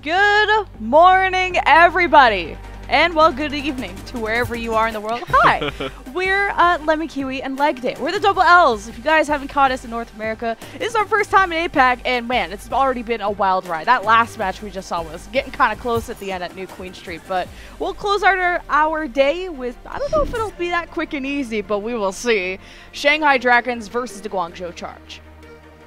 Good morning, everybody, and well, good evening to wherever you are in the world. Hi, we're Lemon Kiwi and Leg Day. We're the double L's. If you guys haven't caught us in North America, this is our first time in APAC, and man, it's already been a wild ride. That last match we just saw was getting kind of close at the end at New Queen Street, but we'll close our day with, I don't know if it'll be that quick and easy, but we will see. Shanghai Dragons versus the Guangzhou Charge.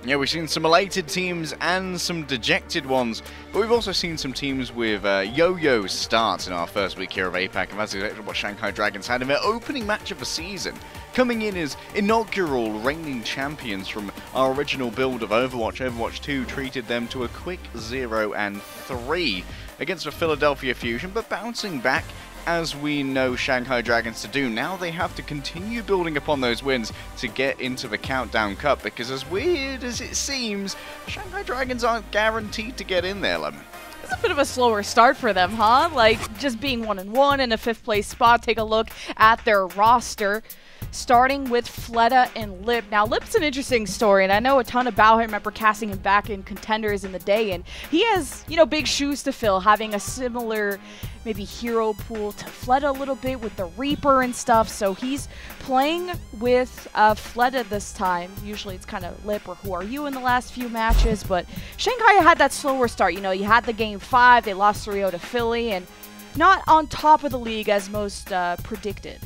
Yeah, we've seen some elated teams and some dejected ones, but we've also seen some teams with yo-yo starts in our first week here of APAC, and that's exactly what Shanghai Dragons had in their opening match of the season, coming in as inaugural reigning champions from our original build of Overwatch. Overwatch 2 treated them to a quick 0-3 against the Philadelphia Fusion, but bouncing back as we know Shanghai Dragons to do. Now they have to continue building upon those wins to get into the Countdown Cup, because as weird as it seems, Shanghai Dragons aren't guaranteed to get in there, Lemon. It's a bit of a slower start for them, huh? Like, just being 1-1 in a 5th place spot. Take a look at their roster, starting with Fleta and Lip. Now, Lip's an interesting story, and I know a ton about him. I remember casting him back in Contenders in the day, and he has, you know, big shoes to fill, having a similar maybe hero pool to Fleta a little bit with the Reaper and stuff. So he's playing with Fleta this time. Usually it's kind of Lip or Who Are You in the last few matches, but Shanghai had that slower start. You know, you had the game 5, they lost 3-0 to Philly, and not on top of the league as most predicted.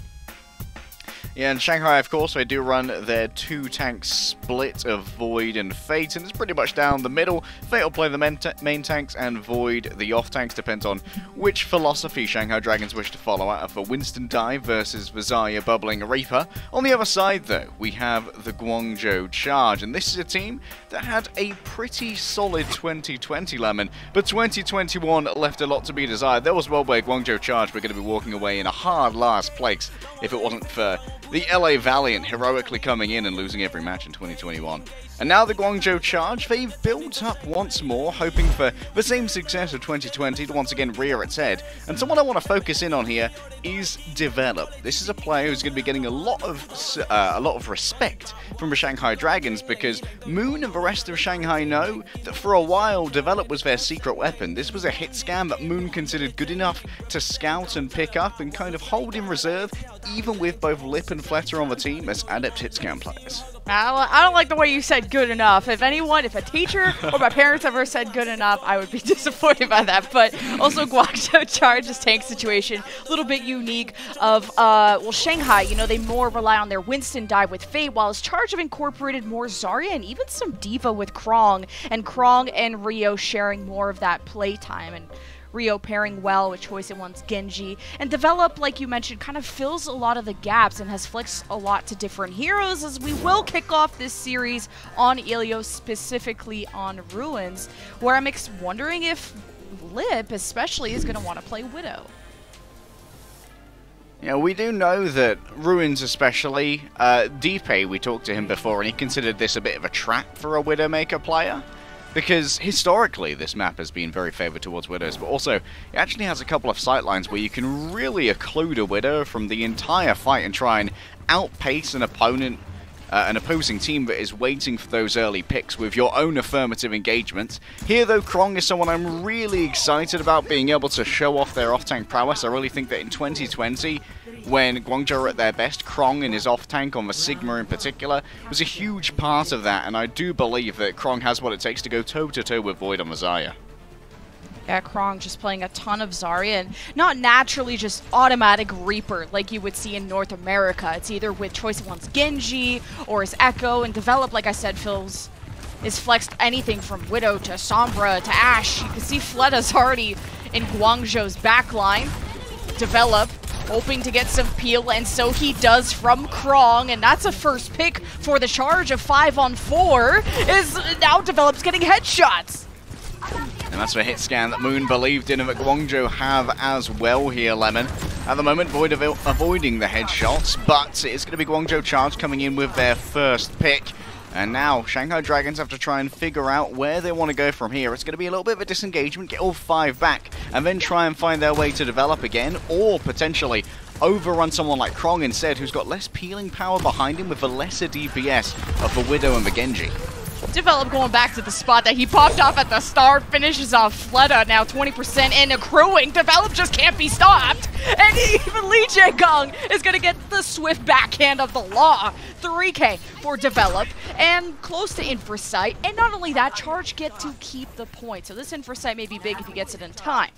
Yeah, and Shanghai, of course, they do run their 2-tank split of Void and Fate, and it's pretty much down the middle. Fate will play the main tanks, and Void the off-tanks. Depends on which philosophy Shanghai Dragons wish to follow out of the Winston Dive versus the Zarya Bubbling Reaper. On the other side, though, we have the Guangzhou Charge, and this is a team that had a pretty solid 2020, Lemon, but 2021 left a lot to be desired. There was well where Guangzhou Charge were going to be walking away in a hard last place if it wasn't for the LA Valiant heroically coming in and losing every match in 2021. And now the Guangzhou Charge, they've built up once more, hoping for the same success of 2020 to once again rear its head. And someone I want to focus in on here is Develop. This is a player who's going to be getting a lot of respect from the Shanghai Dragons, because Moon and the rest of Shanghai know that for a while Develop was their secret weapon. This was a hit scan that Moon considered good enough to scout and pick up and kind of hold in reserve, even with both Lip and Fleta on the team as adept hit scan players. I don't like the way you said good enough. If a teacher or my parents ever said good enough, I would be disappointed by that. But also Guangzhou Charge's tank situation, a little bit unique of, well, Shanghai, you know, they more rely on their Winston Dive with Fate, while his Charge have incorporated more Zarya and even some Diva with Krong and Rio sharing more of that playtime, and Rio pairing well with Choice at One's Genji. And Develop, like you mentioned, kind of fills a lot of the gaps and has flexed a lot to different heroes, as we will kick off this series on Ilios, specifically on Ruins, where I'm wondering if Lip especially is going to want to play Widow. Yeah, we do know that Ruins especially, Deepe, we talked to him before, and he considered this a bit of a trap for a Widowmaker player, because historically this map has been very favoured towards Widows, but also it actually has a couple of sightlines where you can really occlude a Widow from the entire fight and try and outpace an opposing team that is waiting for those early picks with your own affirmative engagements. Here, though, Krong is someone I'm really excited about being able to show off their off-tank prowess. I really think that in 2020, when Guangzhou were at their best, Krong and his off-tank on the Sigma in particular was a huge part of that, and I do believe that Krong has what it takes to go toe-to-toe with Void on the Zarya. Yeah, Krong just playing a ton of Zarya, and not naturally just automatic Reaper like you would see in North America. It's either with Choice of One's Genji or his Echo, and Develop, like I said, is flexed anything from Widow to Sombra to Ashe. You can see Fleta's already in Guangzhou's backline. Develop hoping to get some peel, and so he does from Krong, and that's a first pick for the Charge of 5-on-4, is now Develop's getting headshots. And that's the hit scan that Moon believed in and that Guangzhou have as well here, Lemon. At the moment, Void avoiding the headshots, but it's going to be Guangzhou Charge coming in with their first pick. And now, Shanghai Dragons have to try and figure out where they want to go from here. It's going to be a little bit of a disengagement, get all 5 back, and then try and find their way to Develop again, or potentially overrun someone like Krong instead, who's got less peeling power behind him with the lesser DPS of the Widow and the Genji. Develop going back to the spot that he popped off at the start, finishes off Fleta, now 20% and accruing. Develop just can't be stopped. And even Lee Jae-gong is going to get the swift backhand of the law. 3K for Develop and close to Infrasight. And not only that, Charge get to keep the point. So this Infrasight may be big if he gets it in time.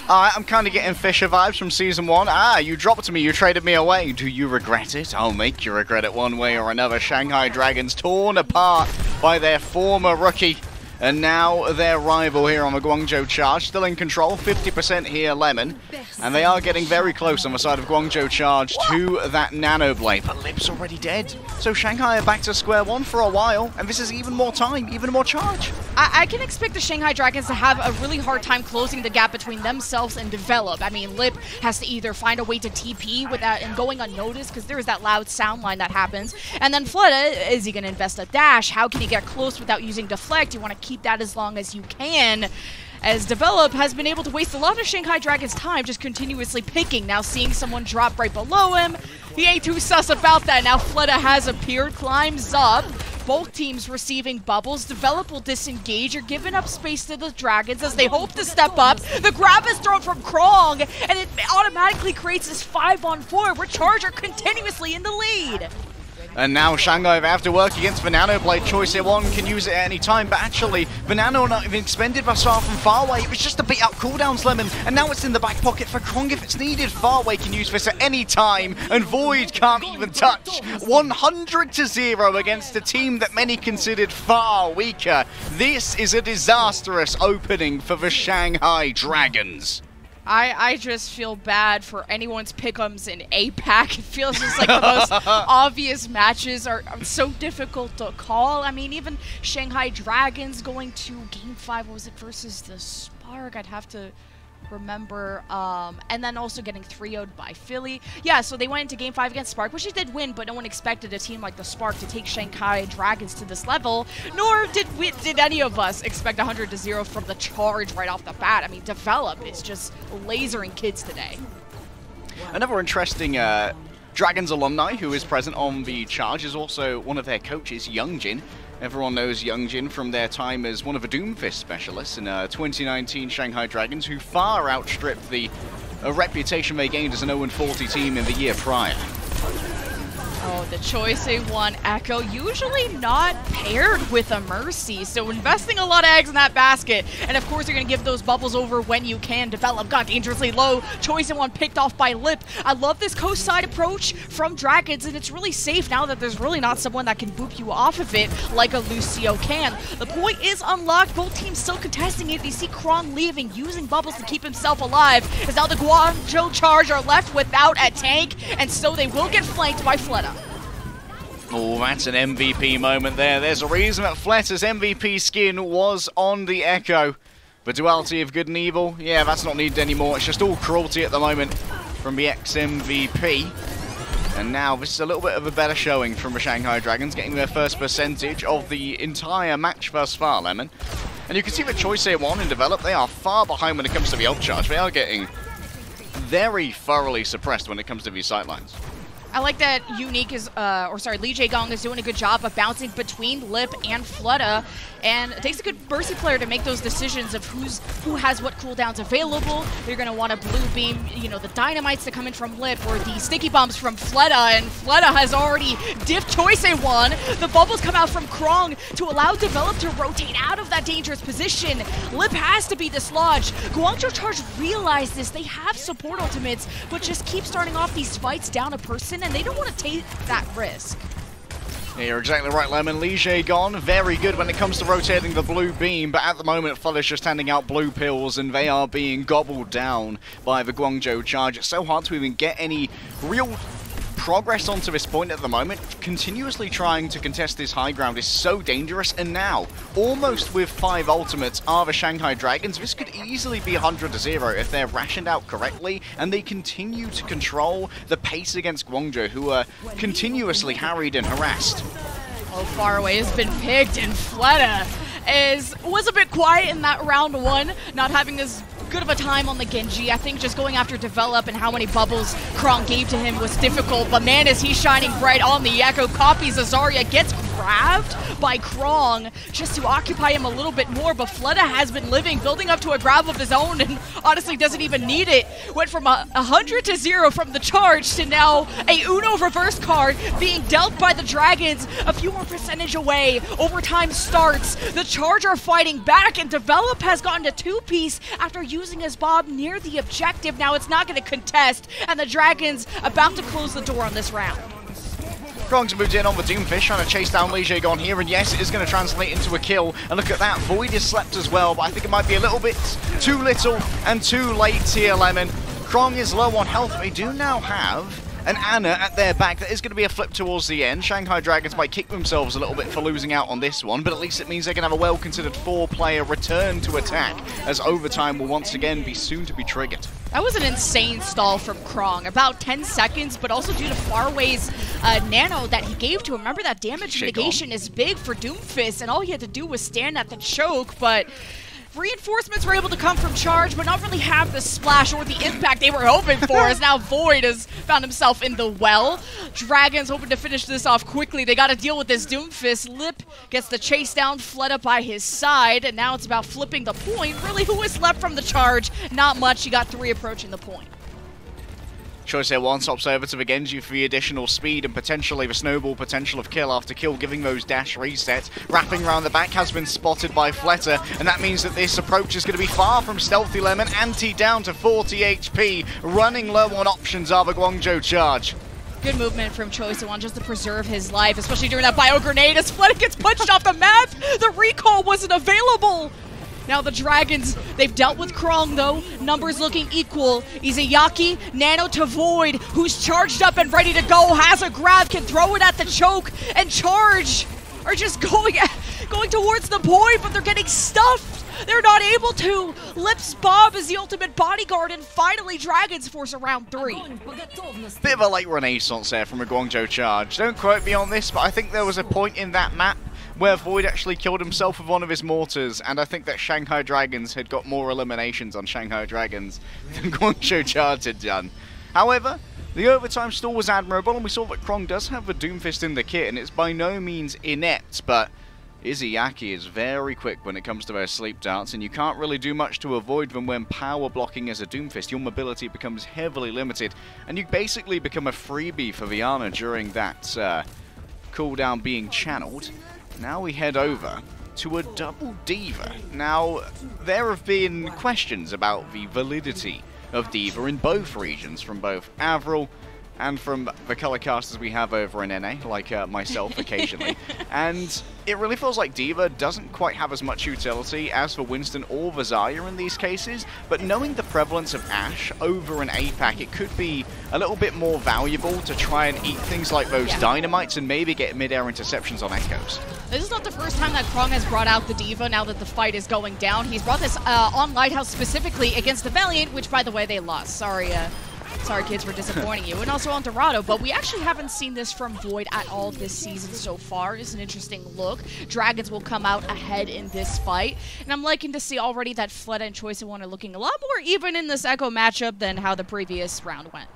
I'm kind of getting Fisher vibes from Season 1. You dropped me, you traded me away. Do you regret it? I'll make you regret it one way or another. Shanghai Dragons torn apart by their former rookie. And now their rival here on the Guangzhou Charge, still in control, 50% here, Lemon. And they are getting very close on the side of Guangzhou Charge to that Nano Blade. But Lip's already dead. So Shanghai are back to square one for a while. And this is even more time, even more charge. I can expect the Shanghai Dragons to have a really hard time closing the gap between themselves and Develop. I mean, Lip has to either find a way to TP without and going unnoticed because there is that loud sound line that happens. And then Fleta, is he going to invest a dash? How can he get close without using Deflect? You want to keep that as long as you can. As Develop has been able to waste a lot of Shanghai Dragons' time just continuously picking. Now seeing someone drop right below him. He ain't too sus about that. Now Fleta has appeared, climbs up. Both teams receiving bubbles. Develop will disengage. You're giving up space to the Dragons as they hope to step up. The grab is thrown from Krong, and it automatically creates this 5-on-4 where Charge are continuously in the lead. And now Shanghai have to work against the Nano Blade. Choice here one can use it at any time, but actually the Nano not even expended thus far from Farway. It was just to beat out cooldowns, Lemon, and now it's in the back pocket for Krong if it's needed. Farway can use this at any time, and Void can't even touch. 100-0 against a team that many considered far weaker. This is a disastrous opening for the Shanghai Dragons. I just feel bad for anyone's pick'ems in APAC. It feels just like the most obvious matches are so difficult to call. I mean, even Shanghai Dragons going to Game 5, what was it, versus the Spark? I'd have to remember. And then also getting 3-0'd by Philly. Yeah, so they went into Game 5 against Spark, which they did win, but no one expected a team like the Spark to take Shanghai Dragons to this level, nor did any of us expect 100-0 from the Charge right off the bat. I mean, Develop is just lasering kids today. Another interesting Dragons alumni who is present on the Charge is also one of their coaches, Youngjin. Everyone knows Youngjin from their time as one of the Doomfist specialists in 2019 Shanghai Dragons, who far outstripped the reputation they gained as an 0-40 team in the year prior. Oh, the Choice A1 Echo, usually not paired with a Mercy, so investing a lot of eggs in that basket. And of course, you're going to give those bubbles over when you can. Develop got dangerously low. Choice A1 picked off by Lip. I love this coast side approach from Dragons, and it's really safe now that there's really not someone that can boop you off of it like a Lucio can. The point is unlocked. Both teams still contesting it. You see Krong leaving, using bubbles to keep himself alive, as now the Guangzhou Charge are left without a tank, and so they will get flanked by Fleta. Oh, that's an MVP moment there. There's a reason that Fleta's MVP skin was on the Echo. The duality of good and evil, yeah, that's not needed anymore. It's just all cruelty at the moment from the ex-MVP. And now this is a little bit of a better showing from the Shanghai Dragons, getting their first percentage of the entire match thus far, Lemon. And you can see the Choice here one and Develop, they are far behind when it comes to the ult charge. They are getting very thoroughly suppressed when it comes to these sightlines. I like that Unique is, Lee Jae-gong is doing a good job of bouncing between Lip and Fleta, and it takes a good Mercy player to make those decisions of who has what cooldowns available. You're going to want a blue beam, you know, the dynamites to come in from Lip, or the sticky bombs from Fleta, and Fleta has already diffed Choice A1. The bubbles come out from Krong to allow Develop to rotate out of that dangerous position. Lip has to be dislodged. Guangzhou Charge realize this. They have support ultimates, but just keep starting off these fights down a person, and they don't want to take that risk. Yeah, you're exactly right, Lemon. Lee Jae-gong, very good when it comes to rotating the blue beam, but at the moment, Fleta's just handing out blue pills, and they are being gobbled down by the Guangzhou Charge. It's so hard to even get any real progress onto this point at the moment. Continuously trying to contest this high ground is so dangerous, and now, almost with 5 ultimates, are the Shanghai Dragons. This could easily be 100-0 if they're rationed out correctly, and they continue to control the pace against Guangzhou, who are continuously harried and harassed. Oh, Faraway has been picked, and Fleta was a bit quiet in that round 1, not having as good of a time on the Genji. I think just going after Develop and how many bubbles Krong gave to him was difficult, but man, is he shining bright on the Echo. Copies Azaria, gets grabbed by Krong just to occupy him a little bit more, but Fleta has been living, building up to a grab of his own, and honestly doesn't even need it. Went from 100 to 0 from the charge to now a Uno reverse card being dealt by the Dragons a few more percentage away. Overtime starts. The Charge are fighting back, and Develop has gotten a two-piece after using his bomb near the objective. Now it's not going to contest, and the Dragons about to close the door on this round. Krong's moved in on the Doomfish, trying to chase down Lijiagon here, and yes, it is going to translate into a kill. And look at that, Void is slept as well, but I think it might be a little bit too little and too late here, Lemon. Krong is low on health, but they do now have an Ana at their back. That is going to be a flip towards the end. Shanghai Dragons might kick themselves a little bit for losing out on this one, but at least it means they can have a well-considered 4-player return to attack, as overtime will once again be soon to be triggered. That was an insane stall from Krong. About 10 seconds, but also due to Farway's nano that he gave to him. Remember that damage negation is big for Doomfist, and all he had to do was stand at the choke, but reinforcements were able to come from Charge, but not really have the splash or the impact they were hoping for, as now Void has found himself in the well. Dragons hoping to finish this off quickly. They got to deal with this Doomfist. Lip gets the chase down, Fleta by his side, and now it's about flipping the point. Really, who is left from the Charge? Not much. You got 3 approaching the point. Choice here one stops over to the Genji for the additional speed and potentially the snowball potential of kill after kill, giving those dash resets. Wrapping around the back has been spotted by Fleta, and that means that this approach is going to be far from stealthy. Lemon. Anti down to 40 HP, running low on options are the Guangzhou Charge. Good movement from Choice One just to preserve his life, especially during that bio grenade as Fleta gets punched off the map. The recall wasn't available. Now the Dragons, they've dealt with Krong though. Numbers looking equal. Izayaki, nano to Void, who's charged up and ready to go, has a grab, can throw it at the choke, and Charge are just going towards the point, but they're getting stuffed. They're not able to. Lip's Bob is the ultimate bodyguard, and finally Dragons force a round 3. Bit of a late renaissance there from a Guangzhou Charge. Don't quote me on this, but I think there was a point in that map where Void actually killed himself with one of his mortars, and I think that Shanghai Dragons had got more eliminations on Shanghai Dragons than Guangzhou Charge had done. However, the overtime stall was admirable, and we saw that Krong does have the Doomfist in the kit, and it's by no means inept, but Izayaki is very quick when it comes to those sleep darts, and you can't really do much to avoid them when power blocking as a Doomfist. Your mobility becomes heavily limited, and you basically become a freebie for Viana during that cooldown being channeled. Now we head over to a double D.Va. Now, there have been questions about the validity of D.Va in both regions, from both Avril and from the color casters we have over in NA, like myself occasionally. And it really feels like D.Va doesn't quite have as much utility as for Winston or the Zarya in these cases, but knowing the prevalence of Ashe over an APAC, it could be a little bit more valuable to try and eat things like those dynamites and maybe get mid-air interceptions on Echoes. This is not the first time that Krong has brought out the D.Va now that the fight is going down. He's brought this on Lighthouse specifically against the Valiant, which, by the way, they lost. Sorry, kids, for disappointing you. And also on Dorado, but we actually haven't seen this from Void at all this season so far. It's an interesting look. Dragons will come out ahead in this fight. And I'm liking to see already that Fleta and Choice One are looking a lot more even in this Echo matchup than how the previous round went.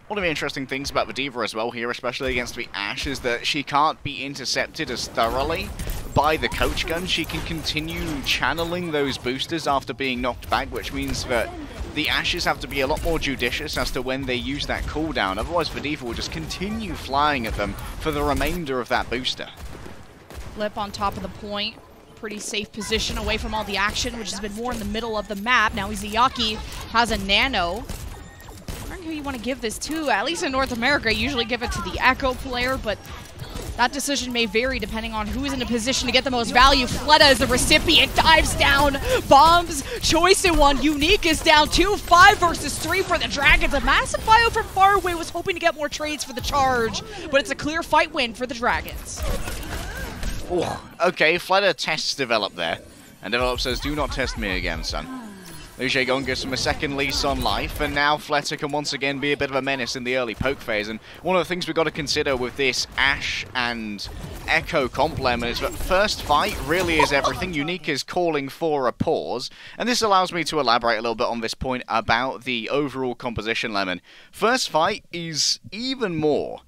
One of the interesting things about the D.Va as well here, especially against the Ashe, is that she can't be intercepted as thoroughly by the coach gun. She can continue channeling those boosters after being knocked back, which means that the Ashes have to be a lot more judicious as to when they use that cooldown. Otherwise, the D.Va will just continue flying at them for the remainder of that booster. Lip on top of the point. Pretty safe position away from all the action, which has been more in the middle of the map. Now Izayaki has a nano. I'm wondering who you want to give this to. At least in North America, you usually give it to the Echo player, but that decision may vary depending on who is in a position to get the most value. Fleta is the recipient, dives down, bombs, Choice in one, Unique is down 2, 5 versus 3 for the Dragons. A massive bio from far away, was hoping to get more trades for the Charge, but it's a clear fight win for the Dragons. Ooh, okay, Fleta tests Develop there, and Develop says, "Do not test me again, son." Lijiagon gives him a second lease on life, and now Fleta can once again be a bit of a menace in the early poke phase. And one of the things we've got to consider with this Ashe and Echo comp Lemon is that first fight really is everything. Unique is calling for a pause, and this allows me to elaborate a little bit on this point about the overall composition, Lemon. First fight is even more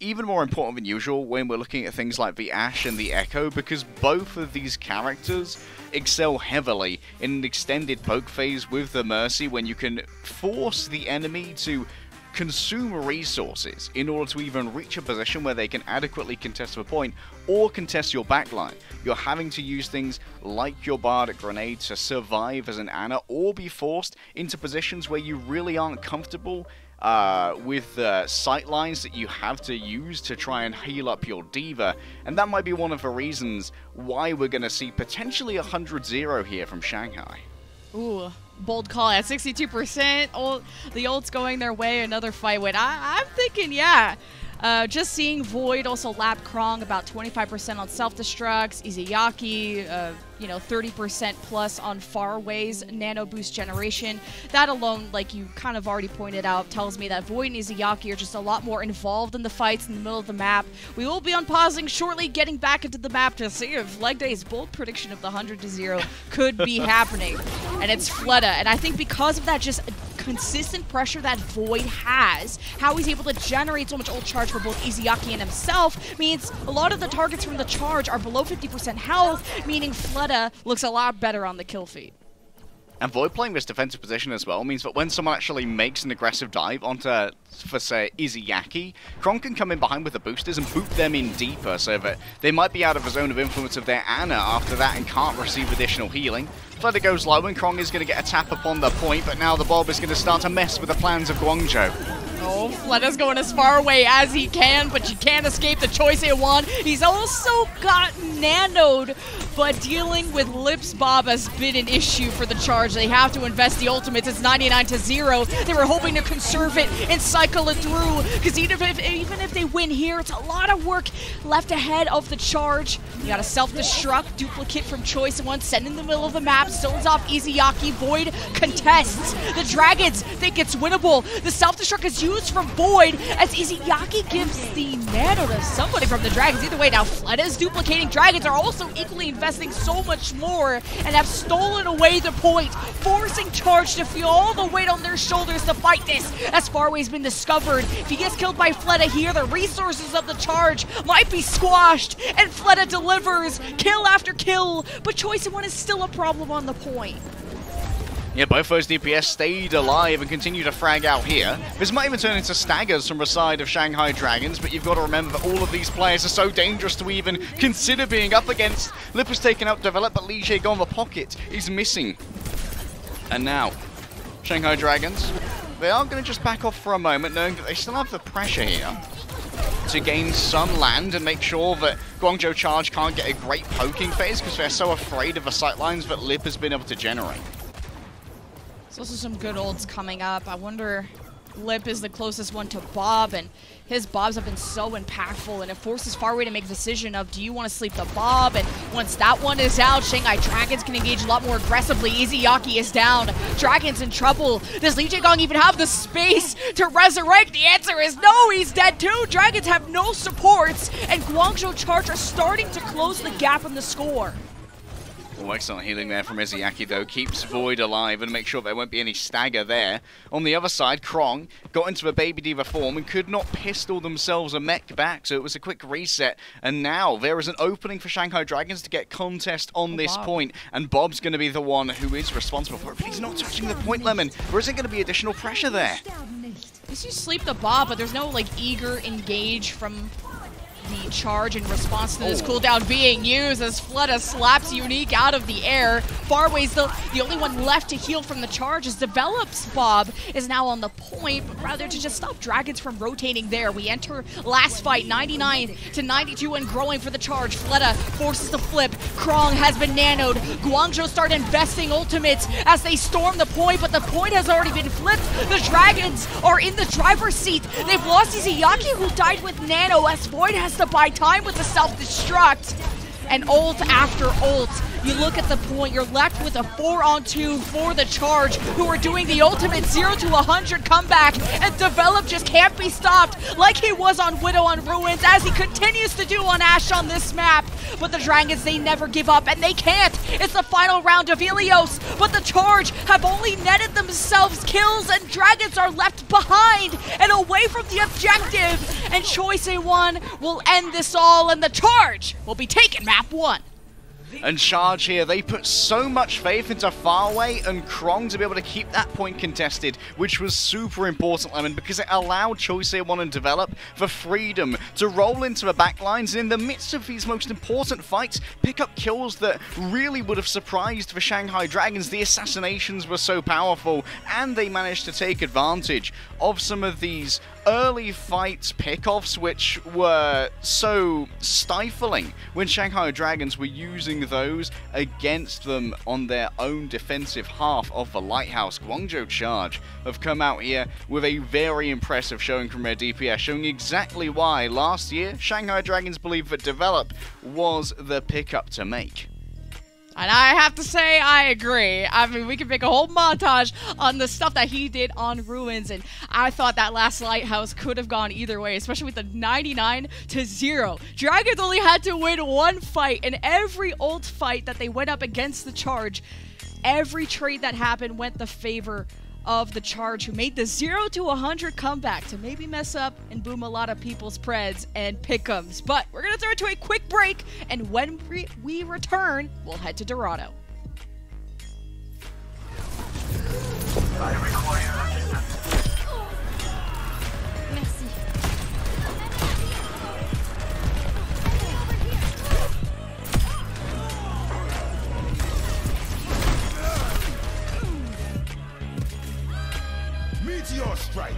even more important than usual when we're looking at things like the Ashe and the Echo, because both of these characters excel heavily in an extended poke phase with the Mercy, when you can force the enemy to consume resources in order to even reach a position where they can adequately contest a point or contest your backline. You're having to use things like your Bardic Grenade to survive as an Ana, or be forced into positions where you really aren't comfortable with the sight lines that you have to use to try and heal up your D.Va, and that might be one of the reasons why we're going to see potentially a 100-0 here from Shanghai. Ooh, bold call at 62%. The ult's going their way. Another fight win. I'm thinking, yeah. Just seeing Void also lap Krong about 25% on self-destructs. Izayaki, 30% plus on Farway's Nano Boost generation. That alone, like you kind of already pointed out, tells me that Void and Izayaki are just a lot more involved in the fights in the middle of the map. We will be unpausing shortly, getting back into the map to see if Leg Day's bold prediction of the 100-0 could be happening. And it's Fleta, and I think because of that just consistent pressure that Void has, how he's able to generate so much ult charge for both Izayaki and himself means a lot of the targets from the charge are below 50% health, meaning Fleta looks a lot better on the kill feed. And Void playing this defensive position as well means that when someone actually makes an aggressive dive onto, for say, Izayaki, Krong can come in behind with the boosters and boot them in deeper, so that they might be out of the zone of influence of their Ana after that and can't receive additional healing. Fleta goes low and Krong is going to get a tap upon the point, but now the Bob is going to start to mess with the plans of Guangzhou. Oh, Fleta's going as far away as he can, but you can't escape the choice A1. He's also got nanoed, but dealing with Lips Bob has been an issue for the charge. They have to invest the ultimates. It's 99-0. They were hoping to conserve it and cycle it through, because even if they win here, it's a lot of work left ahead of the charge. You got a self-destruct duplicate from choice A1, sent in the middle of the map, stones off Izayaki. Void contests. The Dragons think it's winnable. The self-destruct is used from Void as Izayaki gives the nano to somebody from the Dragons. Either way, now Fleta is duplicating. Dragons are also equally investing so much more and have stolen away the point, forcing Charge to feel all the weight on their shoulders to fight this, as Farway's been discovered. If he gets killed by Fleta here, the resources of the Charge might be squashed, and Fleta delivers kill after kill, but Choice One is still a problem on the point. Yeah, both those DPS stayed alive and continue to frag out here. This might even turn into staggers from the side of Shanghai Dragons, but you've got to remember that all of these players are so dangerous to even consider being up against. Lip has taken out Develop, but Li Jaegong the pocket is missing. And now, Shanghai Dragons, they are going to just back off for a moment, knowing that they still have the pressure here to gain some land and make sure that Guangzhou Charge can't get a great poking phase, because they're so afraid of the sightlines that Lip has been able to generate. There's also some good ults coming up. I wonder, Lip is the closest one to Bob, and his Bobs have been so impactful, and it forces Farway to make a decision of, do you want to sleep the Bob? And once that one is out, Shanghai Dragons can engage a lot more aggressively. Izayaki is down. Dragons in trouble. Does Li Jaegong even have the space to resurrect? The answer is no, he's dead too. Dragons have no supports, and Guangzhou Charge are starting to close the gap in the score. Oh, excellent healing there from Izayaki, though. Keeps Void alive and makes sure there won't be any stagger there. On the other side, Krong got into a Baby D.Va form and could not pistol themselves a mech back, so it was a quick reset. And now there is an opening for Shanghai Dragons to get contest on this point, and Bob's going to be the one who is responsible for it, but he's not touching the point, Lemon. Or is there going to be additional pressure there? You sleep the Bob, but there's no, eager engage from the charge in response to this cooldown being used, as Fleta slaps Unique out of the air. Farway's the only one left to heal from the charge, as Develops Bob is now on the point, but rather to just stop Dragons from rotating there. We enter last fight, 99-92 and growing for the charge. Fleta forces the flip. Krong has been nanoed. Guangzhou start investing ultimates as they storm the point, but the point has already been flipped. The Dragons are in the driver's seat. They've lost Izayaki, who died with nano, as Void has to buy time with the self-destruct. And ult after ult. You look at the point, you're left with a 4-on-2 for the Charge, who are doing the ultimate 0 to 100 comeback, and Develop just can't be stopped like he was on Widow on Ruins, as he continues to do on Ashe on this map. But the Dragons, they never give up, and they can't. It's the final round of Ilios, but the Charge have only netted themselves kills, and Dragons are left behind and away from the objective. And Choice A1 will end this all, and the Charge will be taking map 1. And Charge here, they put so much faith into Farway and Krong to be able to keep that point contested, which was super important, Lemon, because it allowed Choice A1 and Develop for freedom to roll into the backlines and in the midst of these most important fights, pick up kills that really would have surprised the Shanghai Dragons. The assassinations were so powerful, and they managed to take advantage of some of these early fight pickoffs, which were so stifling when Shanghai Dragons were using those against them on their own defensive half of the Lighthouse. Guangzhou Charge have come out here with a very impressive showing from their DPS, showing exactly why last year Shanghai Dragons believed that Develop was the pickup to make. And I have to say, I agree. I mean, we could make a whole montage on the stuff that he did on Ruins, and I thought that last Lighthouse could have gone either way, especially with the 99-0. Dragons only had to win one fight, and every ult fight that they went up against the Charge, every trade that happened went the favor of the Charge, who made the 0 to 100 comeback to maybe mess up and boom a lot of people's preds and pick'ems. But we're going to throw it to a quick break, and when we return, we'll head to Dorado. I require assistance. Merci. Meteor strike.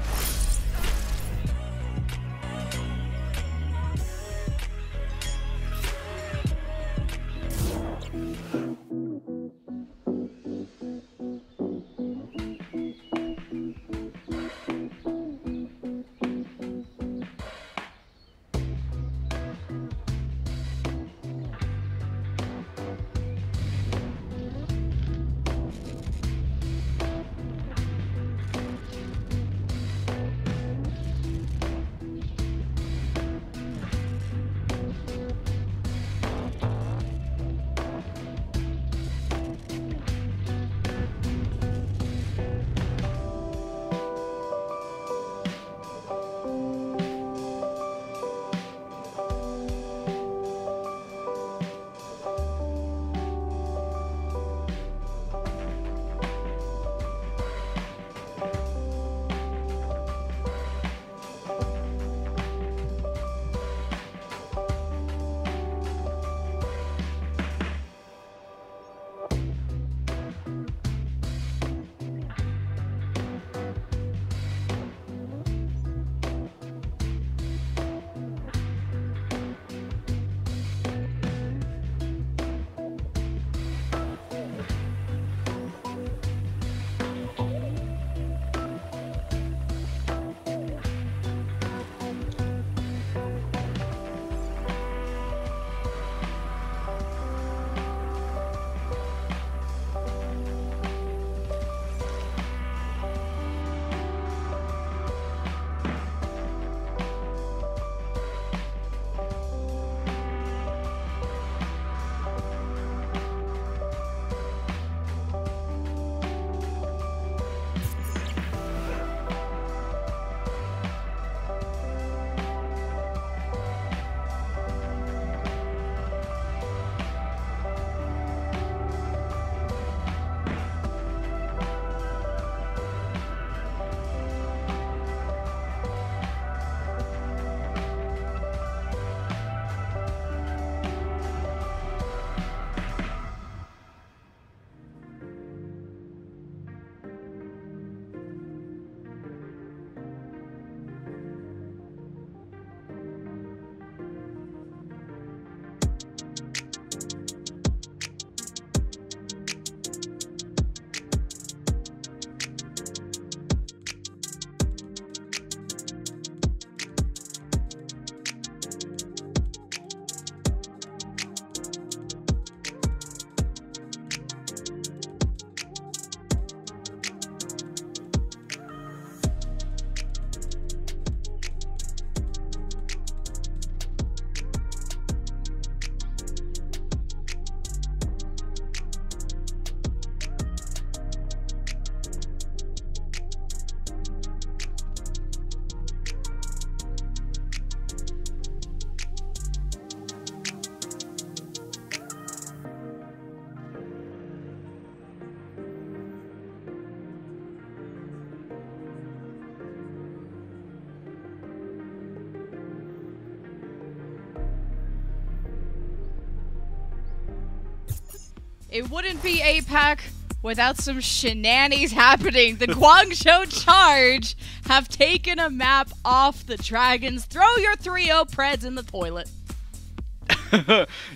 It wouldn't be APAC without some shenanigans happening. The Guangzhou Charge have taken a map off the Dragons. Throw your 3-0 Preds in the toilet.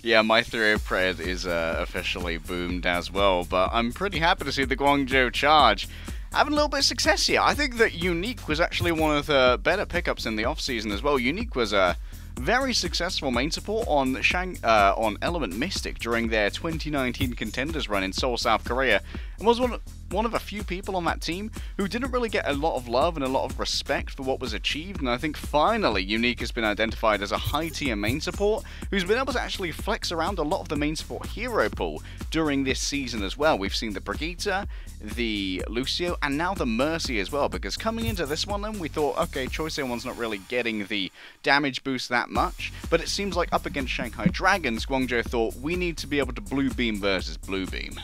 Yeah, my 3-0 Pred is officially boomed as well, but I'm pretty happy to see the Guangzhou Charge having a little bit of success here. I think that Unique was actually one of the better pickups in the off-season as well. Unique was a very successful main support on on Element Mystic during their 2019 Contenders run in Seoul, South Korea, and was one of a few people on that team who didn't really get a lot of love and a lot of respect for what was achieved, and I think finally Unique has been identified as a high-tier main support who's been able to actually flex around a lot of the main support hero pool during this season as well. We've seen the Brigitte, the Lucio, and now the Mercy as well, because coming into this one then we thought, okay, Choice A1's not really getting the damage boost that much, but it seems like up against Shanghai Dragons, Guangzhou thought we need to be able to blue beam versus blue beam.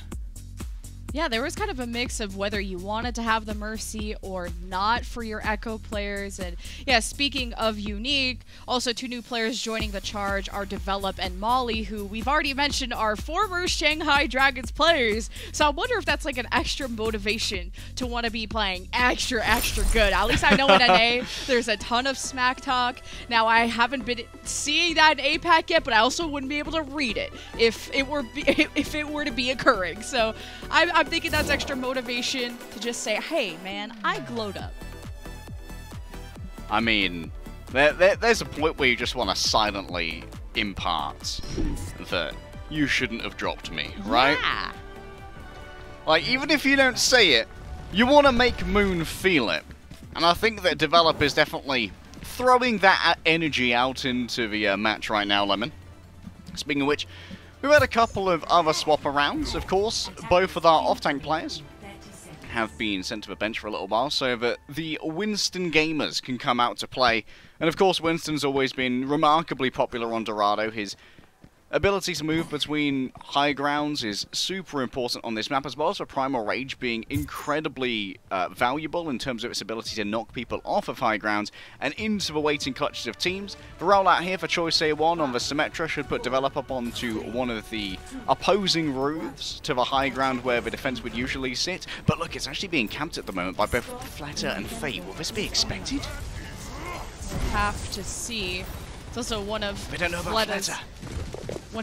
Yeah, there was kind of a mix of whether you wanted to have the Mercy or not for your Echo players. And yeah, speaking of Unique, also 2 new players joining the Charge are Develop and Molly, who we've already mentioned are former Shanghai Dragons players. So I wonder if that's like an extra motivation to want to be playing extra good. At least I know in NA there's a ton of smack talk. Now I haven't been seeing that in APAC yet, but I also wouldn't be able to read it if it were to be occurring. So I'm thinking that's extra motivation to just say, hey, man, I glowed up. I mean, there's a point where you just want to silently impart that you shouldn't have dropped me, right? Yeah. Like, even if you don't say it, you want to make Moon feel it. And I think that Develop is definitely throwing that energy out into the match right now, Lemon. Speaking of which, we've had a couple of other swap-arounds, of course. Both of our off-tank players have been sent to the bench for a little while so that the Winston gamers can come out to play. And of course, Winston's always been remarkably popular on Dorado. His ability to move between high grounds is super important on this map, as well as for Primal Rage being incredibly valuable in terms of its ability to knock people off of high grounds and into the waiting clutches of teams. The rollout here for Choice A1 on the Symmetra should put Develop up onto one of the opposing roofs to the high ground where the defense would usually sit. But look, it's actually being camped at the moment by both Flutter and Fate. Will this be expected? We'll have to see. It's also one of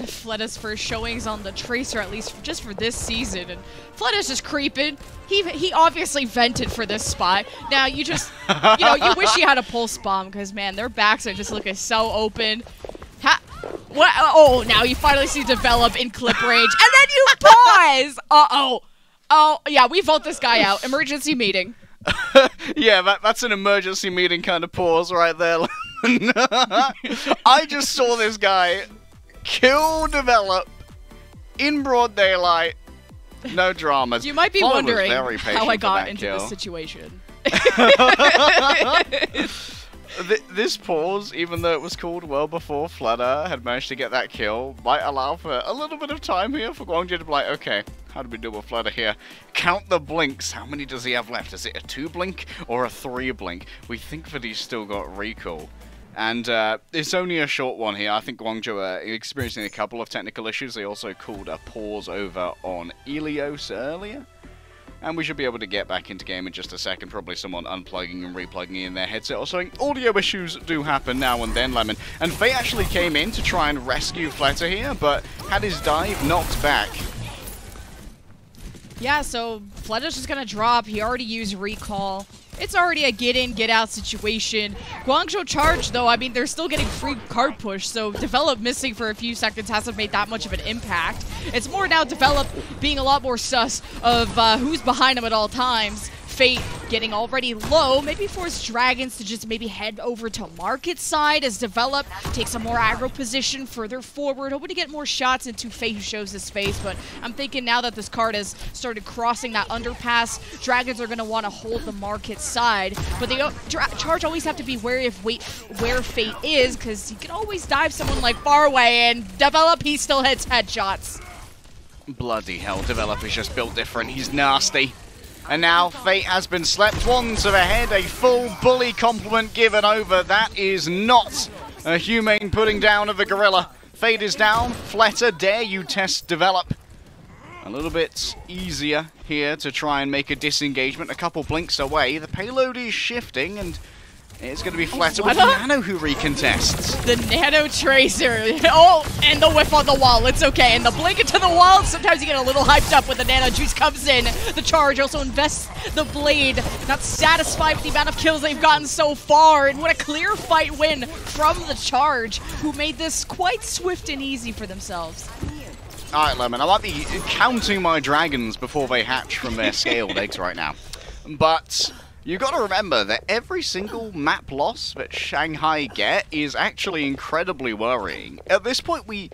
Fletta's first showings on the Tracer, at least just for this season. And Fletta's just creeping. He obviously vented for this spot. Now you just, you wish you had a pulse bomb because, man, their backs are just looking so open. What? Oh, now you finally see Develop in clip range. And then you pause! Uh-oh. Oh, yeah, we vote this guy out. Emergency meeting. Yeah, that's an emergency meeting kind of pause right there. I just saw this guy kill Develop in broad daylight. No dramas. You might be wondering how I got into this situation. This pause, even though it was called well before Flutter had managed to get that kill, might allow for a little bit of time here for Guangzhou to be like, okay, how do we do with Flutter here? Count the blinks. How many does he have left? Is it a 2 blink or a 3 blink? We think that he's still got recall. And it's only a short one here. I think Guangzhou are experiencing a couple of technical issues. They also called a pause over on Elios earlier. And we should be able to get back into game in just a second. Probably someone unplugging and replugging in their headset or something. Audio issues do happen now and then, Lemon. And Faye actually came in to try and rescue Flutter here, but had his dive knocked back. Yeah, so Flutter's just going to drop. He already used recall. It's already a get-in, get-out situation. Guangzhou Charge, though, I mean, they're still getting free card push, so Develop missing for a few seconds hasn't made that much of an impact. It's more now Develop being a lot more sus of who's behind him at all times. Fate getting already low, maybe force Dragons to just maybe head over to Market side as Develop takes a more aggro position further forward, hoping to get more shots into Fate, who shows his face. But I'm thinking now that this card has started crossing that underpass, Dragons are going to want to hold the Market side. But they Charge always have to be wary of where Fate is, because he can always dive someone like far away, and Develop, he still hits headshots. Bloody hell, Develop is just built different. He's nasty. And now Fate has been slept one to the head, a full bully compliment given over. That is not a humane putting down of the gorilla. Fate is down. Flutter, dare you test Develop? A little bit easier here to try and make a disengagement. A couple blinks away. The payload is shifting, and it's going to be flatter with Nano who recontests. The Nano Tracer. Oh, and the whiff on the wall. It's okay. And the blink into the wall. Sometimes you get a little hyped up when the Nano Juice comes in. The Charge also invests the Blade. Not satisfied with the amount of kills they've gotten so far. And what a clear fight win from the Charge, who made this quite swift and easy for themselves. Alright, Lemon, I might be counting my dragons before they hatch from their scaled eggs right now. But you got to remember that every single map loss that Shanghai get is actually incredibly worrying. At this point, we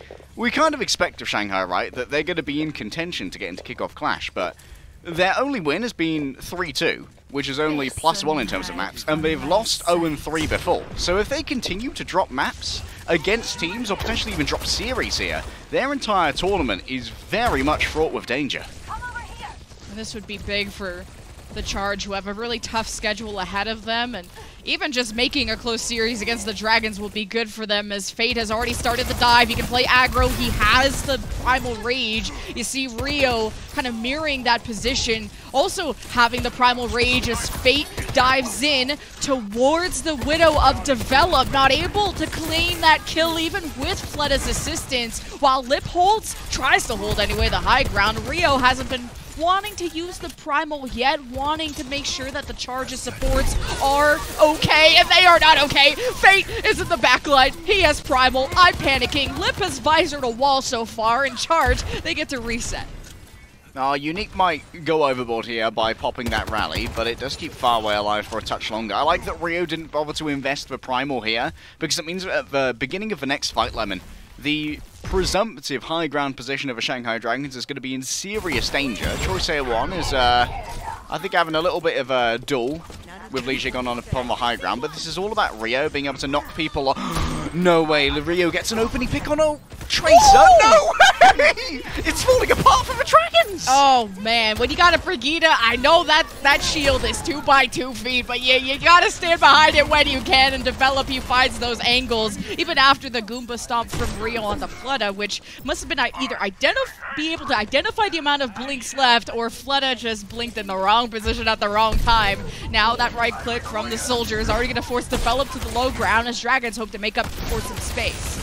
kind of expect of Shanghai, right, that they're going to be in contention to get into Kickoff Clash, but their only win has been 3-2, which is only +1 in terms of maps, and they've lost 0-3 before. So if they continue to drop maps against teams, or potentially even drop series here, their entire tournament is very much fraught with danger. And this would be big for the Charge, who have a really tough schedule ahead of them, and even just making a close series against the Dragons will be good for them, as Fate has already started the dive. He can play aggro, he has the Primal Rage. You see Rio kind of mirroring that position, also having the Primal Rage as Fate dives in towards the Widow of Develop, not able to claim that kill even with Fleda's assistance, while Lip tries to hold anyway the high ground. Rio hasn't been wanting to use the Primal yet, wanting to make sure that the Charge's supports are okay, and they are not okay. Fate is in the backline. He has Primal. I'm panicking. Lip has visored a wall so far, and Charge, they get to reset. Unique might go overboard here by popping that rally, but it does keep Farway alive for a touch longer. I like that Rio didn't bother to invest the Primal here, because it means at the beginning of the next fight, Lemon, the presumptive high ground position of the Shanghai Dragons is going to be in serious danger. Choice A1 is, I think, having a little bit of a duel with Li Jing on the high ground, but this is all about Rio being able to knock people off. No way, Rio gets an opening pick on a Tracer. Ooh! No way! It's falling apart for the Dragons! Oh man, when you got a Brigida, I know that shield is 2 by 2 feet, but you gotta stand behind it when you can, and Develop, he finds those angles, even after the Goomba stomp from Rio on the Fleta, which must have been either be able to identify the amount of blinks left, or Fleta just blinked in the wrong position at the wrong time. Now that right click from the Soldier is already gonna force Develop to the low ground, as Dragons hope to make up for some space.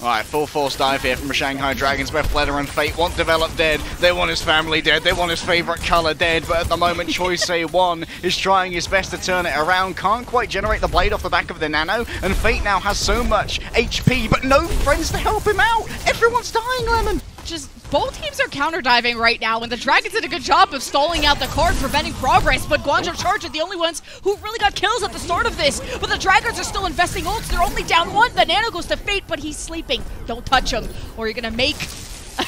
Alright, full force dive here from the Shanghai Dragons, where Fleta and Fate want Develop dead. They want his family dead. They want his favorite color dead. But at the moment, Choice A1 is trying his best to turn it around. Can't quite generate the blade off the back of the Nano. And Fate now has so much HP, but no friends to help him out. Everyone's dying, Lemon. Just both teams are counter diving right now, and the Dragons did a good job of stalling out the card, preventing progress, but Guangzhou Charge are the only ones who really got kills at the start of this. But the Dragons are still investing ults. They're only down 1. The Nano goes to Fate, but he's sleeping. Don't touch him, or you're gonna make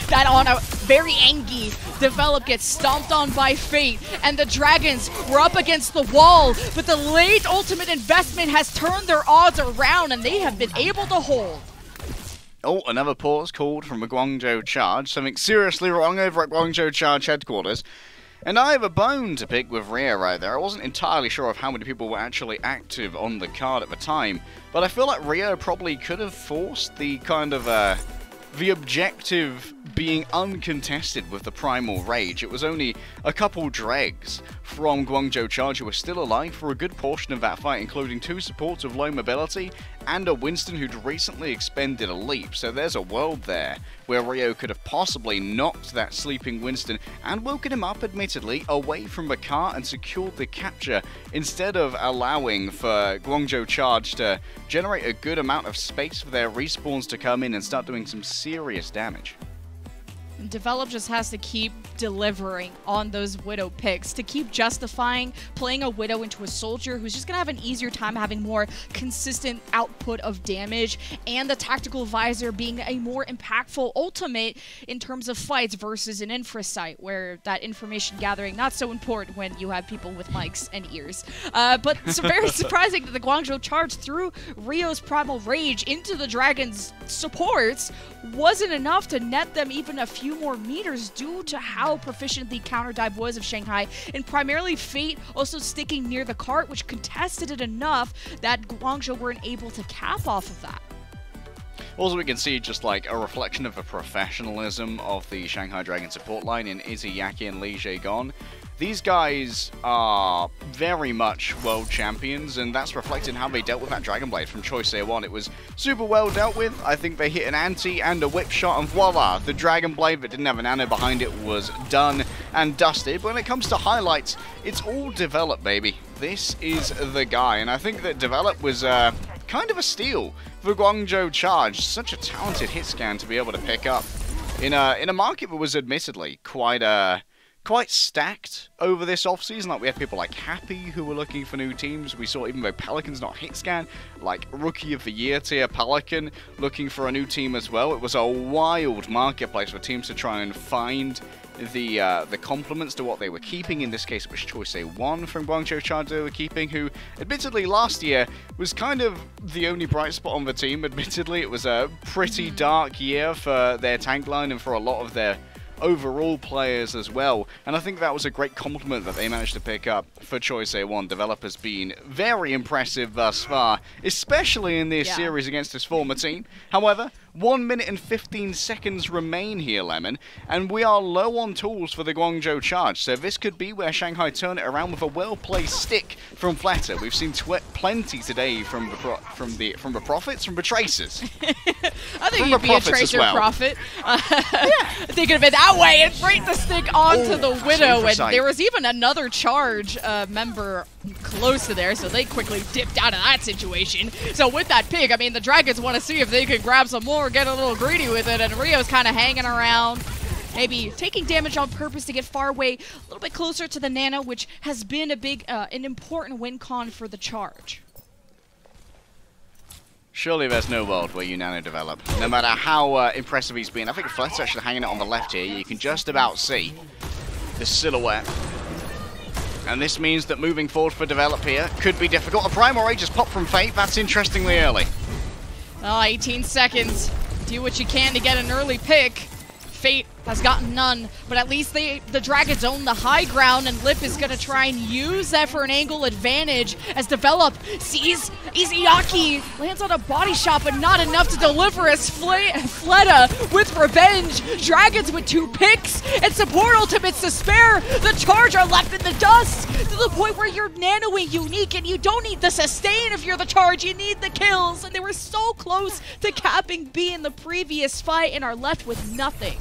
that on a very angry Develop gets stomped on by Fate, and the Dragons were up against the wall, but the late ultimate investment has turned their odds around, and they have been able to hold. Oh, another pause called from a Guangzhou Charge. Something seriously wrong over at Guangzhou Charge headquarters. And I have a bone to pick with Rio right there. I wasn't entirely sure of how many people were actually active on the card at the time, but I feel like Rio probably could have forced the kind of, the objective being uncontested with the Primal Rage. It was only a couple dregs from Guangzhou Charge who were still alive for a good portion of that fight, including 2 supports of low mobility and a Winston who'd recently expended a leap. So there's a world there where Rio could have possibly knocked that sleeping Winston and woken him up, admittedly, away from the car and secured the capture, instead of allowing for Guangzhou Charge to generate a good amount of space for their respawns to come in and start doing some serious damage. Develop just has to keep delivering on those Widow picks, to keep justifying playing a Widow into a Soldier who's just going to have an easier time having more consistent output of damage, and the Tactical Visor being a more impactful ultimate in terms of fights versus an Infrasight, where that information gathering not so important when you have people with mics and ears. But it's very surprising that the Guangzhou Charge threw Rio's Primal Rage into the Dragon's supports wasn't enough to net them even a few more meters due to how proficient the counter dive was of Shanghai, and primarily Fate also sticking near the cart, which contested it enough that Guangzhou weren't able to cap off of that. Also, we can see just like a reflection of the professionalism of the Shanghai Dragon support line in Izayaki and Li Jaegon. These guys are very much world champions, and that's reflected in how they dealt with that Dragon Blade from Choi Se-won. It was super well dealt with. I think they hit an anti and a whip shot, and voila, the Dragon Blade that didn't have an nano behind it was done and dusted. But when it comes to highlights, it's all Develop, baby. This is the guy, and I think that Develop was kind of a steal for Guangzhou Charge. Such a talented hit scan to be able to pick up in a market that was admittedly quite stacked over this offseason. Like, we had people like Happy who were looking for new teams. We saw, even though Pelican's not hit scan, like Rookie of the Year tier Pelican looking for a new team as well. It was a wild marketplace for teams to try and find the complements to what they were keeping. In this case, it was Choi Se-won from Guangzhou Charge they were keeping, who admittedly last year was kind of the only bright spot on the team. Admittedly, it was a pretty dark year for their tank line and for a lot of their overall players as well, and I think that was a great compliment that they managed to pick up for Choi Se-won. Developer's been very impressive thus far, especially in this series against his former team. However, 1 minute and 15 seconds remain here, Lemon, and we are low on tools for the Guangzhou Charge, so this could be where Shanghai turn it around with a well-placed stick from Fleta. We've seen plenty today from the Prophets, from the Tracers. I think you'd be a Tracer Prophet. They could have been that way and break the stick onto the Widow, and there was even another Charge member close to there, so they quickly dipped out of that situation. So with that pick, I mean, the Dragons want to see if they can grab some more, get a little greedy with it, and Rio's kind of hanging around, maybe taking damage on purpose to get far away, a little bit closer to the Nano, which has been a big, an important win con for the Charge. Surely there's no world where you nano develop, no matter how impressive he's been. I think Flet's actually hanging it on the left here. You can just about see the silhouette. And this means that moving forward for Develop here could be difficult. A Primal Rage just popped from Fate. That's interestingly early. Oh, 18 seconds. Do what you can to get an early pick. Fate has gotten none, but at least the Dragons own the high ground, and Lip is going to try and use that for an angle advantage as Develop sees Izayaki, lands on a body shot, but not enough to deliver as Fleta with revenge. Dragons with 2 picks, and support ultimates to spare. The Charge are left in the dust to the point where you're nanoing unique, and you don't need the sustain if you're the Charge, you need the kills, and they were so close to capping B in the previous fight and are left with nothing.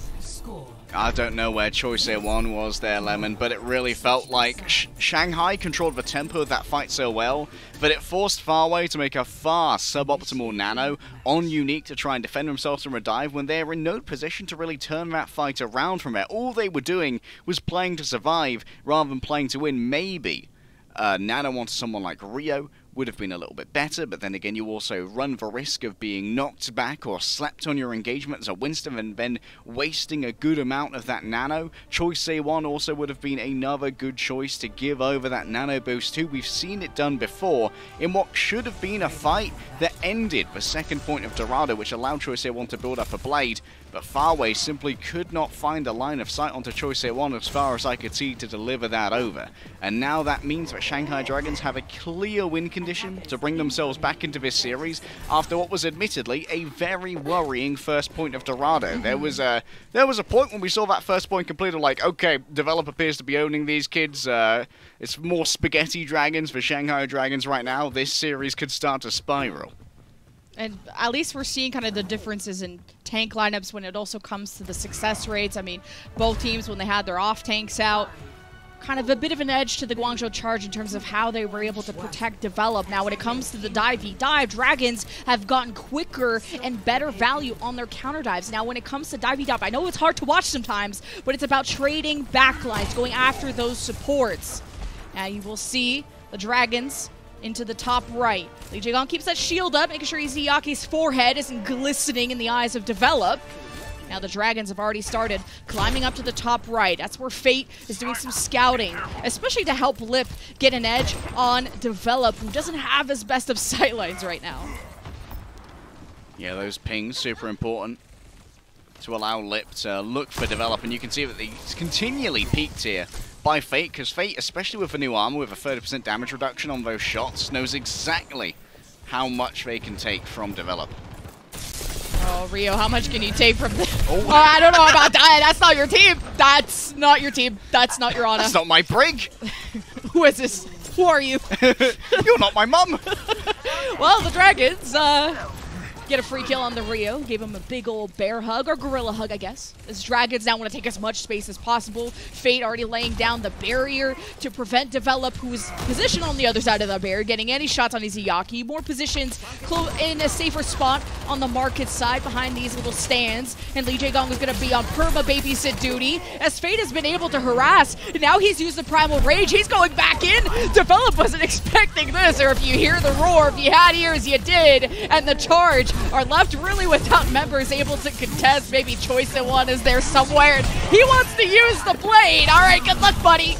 I don't know where Choi Se-won was there, Lemon, but it really felt like Shanghai controlled the tempo of that fight so well that it forced Farway to make a far suboptimal nano on Unique to try and defend themselves from a dive when they're in no position to really turn that fight around from it. All they were doing was playing to survive rather than playing to win. Maybe nano onto someone like Rio would have been a little bit better, but then again, you also run the risk of being knocked back or slapped on your engagement as a Winston and then wasting a good amount of that nano. Choi Se-won also would have been another good choice to give over that nano boost too. We've seen it done before in what should have been a fight that ended the second point of Dorado, which allowed Choi Se-won to build up a blade, but Farway simply could not find a line of sight onto Choi Se-won as far as I could see to deliver that over. And now that means that Shanghai Dragons have a clear win condition to bring themselves back into this series after what was admittedly a very worrying first point of Dorado. There was a point when we saw that first point completed, like, okay, Develop appears to be owning these kids. It's more spaghetti dragons for Shanghai Dragons right now. This series could start to spiral. And at least we're seeing kind of the differences in tank lineups when it also comes to the success rates. I mean, both teams, when they had their off tanks out, kind of a bit of an edge to the Guangzhou Charge in terms of how they were able to protect Develop. Now, when it comes to the dive, Dragons have gotten quicker and better value on their counter dives. Now, when it comes to dive, I know it's hard to watch sometimes, but it's about trading backlines, going after those supports. Now, you will see the Dragons into the top right. Li Jaegon keeps that shield up, making sure Izayaki's forehead isn't glistening in the eyes of Develop. Now the Dragons have already started climbing up to the top right. That's where Fate is doing some scouting, especially to help Lip get an edge on Develop, who doesn't have his best of sightlines right now. Yeah, those pings, super important to allow Lip to look for Develop, and you can see that he's continually peaked here by Fate, because Fate, especially with the new armor with a 30% damage reduction on those shots, knows exactly how much they can take from Develop. Oh, Rio, how much can you take from this? Oh, I don't know about that. That's not your team. That's not your team. That's not your Ana. That's not my brig. Who is this? Who are you? You're not my mum. Well, the Dragons get a free kill on the Rio. Gave him a big old bear hug, or gorilla hug, I guess. As Dragons now want to take as much space as possible. Fate already laying down the barrier to prevent Develop, who's positioned on the other side of the barrier, getting any shots on Izayaki. More positions in a safer spot on the market side behind these little stands. And Lee Jae-gong is going to be on perma babysit duty, as Fate has been able to harass. And now he's used the Primal Rage. He's going back in. Develop wasn't expecting this, or if you hear the roar, if you had ears, you did. And the charge are left really without members able to contest. Maybe Choice at one is there somewhere. And he wants to use the blade. All right, good luck, buddy.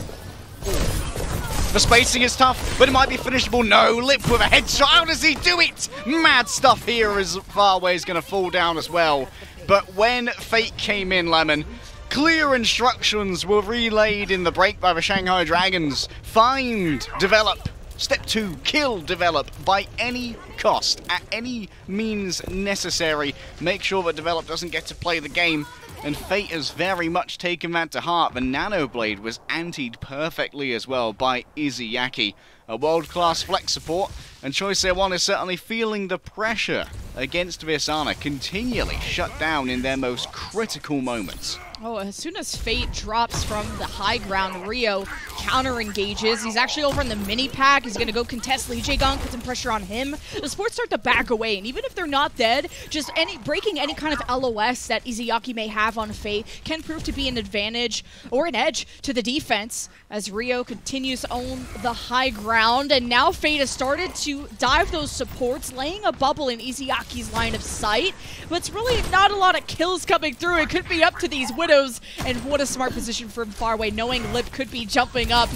The spacing is tough, but it might be finishable. No, Lip with a headshot. How does he do it? Mad stuff here as Farway is going to fall down as well. But when Fate came in, Lemon, clear instructions were relayed in the break by the Shanghai Dragons. Find, develop. Step 2, kill, develop by any cost, at any means necessary. Make sure that develop doesn't get to play the game. And Fate has very much taken that to heart. The Nano Blade was antied perfectly as well by Izayaki. A world-class flex support, and Choice One is certainly feeling the pressure against this Ana, continually shut down in their most critical moments. Oh, as soon as Fate drops from the high ground, Rio counter-engages. He's actually over in the mini-pack. He's going to go contest Lee Jae-gong, put some pressure on him. The sports start to back away, and even if they're not dead, just breaking any kind of LOS that Izayaki may have on Fate can prove to be an advantage or an edge to the defense as Rio continues to own the high ground. And now Fate has started to dive those supports, laying a bubble in Izayaki's line of sight. But it's really not a lot of kills coming through. It could be up to these Widows, and what a smart position from Farway, knowing Lip could be jumping up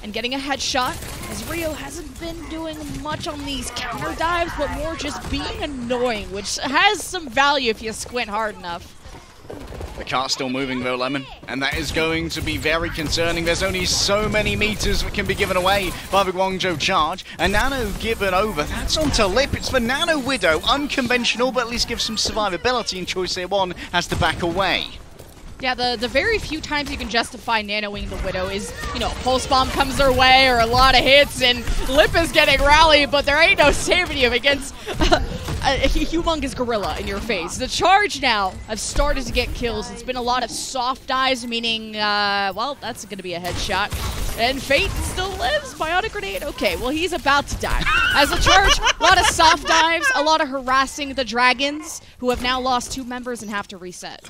and getting a headshot, as Rio hasn't been doing much on these counter dives, but more just being annoying, which has some value if you squint hard enough. The cart's still moving though, Lemon, and that is going to be very concerning. There's only so many meters that can be given away by the Guangzhou charge. A Nano given over. That's onto Lip. It's the Nano Widow. Unconventional, but at least gives some survivability, and Choice One has to back away. Yeah, the very few times you can justify nanoing the Widow is, you know, pulse bomb comes their way or a lot of hits, and Lip is getting rallied, but there ain't no saving him against a humongous gorilla in your face. The charge now have started to get kills. It's been a lot of soft dives, meaning, well, that's going to be a headshot. And Fate still lives. Bionic grenade. Okay, well, he's about to die. As a charge, a lot of soft dives, a lot of harassing the Dragons, who have now lost 2 members and have to reset.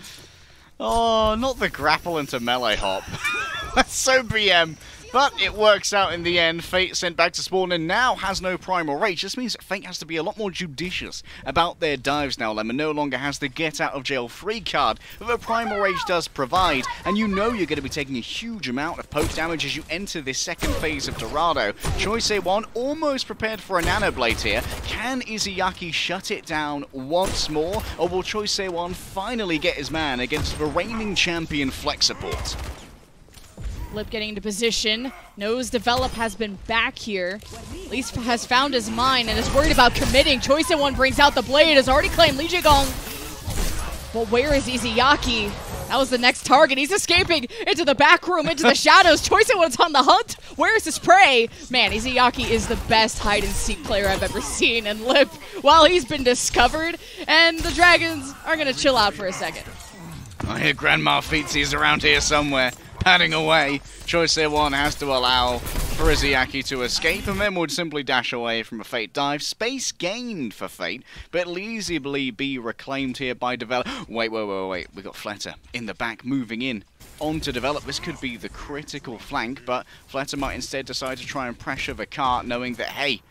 Oh, not the grapple into melee hop. That's so BM. But it works out in the end. Fate sent back to spawn and now has no primal rage. This means that Fate has to be a lot more judicious about their dives now. Lemon no longer has the get out of jail free card that the primal rage does provide. And you know you're going to be taking a huge amount of poke damage as you enter this second phase of Dorado. Choice One almost prepared for a Nano Blade here. Can Izayaki shut it down once more? Or will Choice One finally get his man against the reigning champion flex support? Lip getting into position, knows Develop has been back here, at least has found his mind and is worried about committing. Choice One brings out the blade, has already claimed Lee Jae-gong. But where is Izayaki? That was the next target. He's escaping into the back room, into the shadows. Choice One's on the hunt. Where is his prey? Man, Izayaki is the best hide-and-seek player I've ever seen. And Lip, well, he's been discovered, and the Dragons are going to chill out for a second. I hear Grandma Feetsy's around here somewhere, padding away. Choice One has to allow for Izayaki to escape, and then would simply dash away from a Fate dive. Space gained for Fate, but it'll easily be reclaimed here by Develop. Wait. We got Fleta in the back, moving in on to Develop. This could be the critical flank, but Fleta might instead decide to try and pressure the cart, knowing that, hey,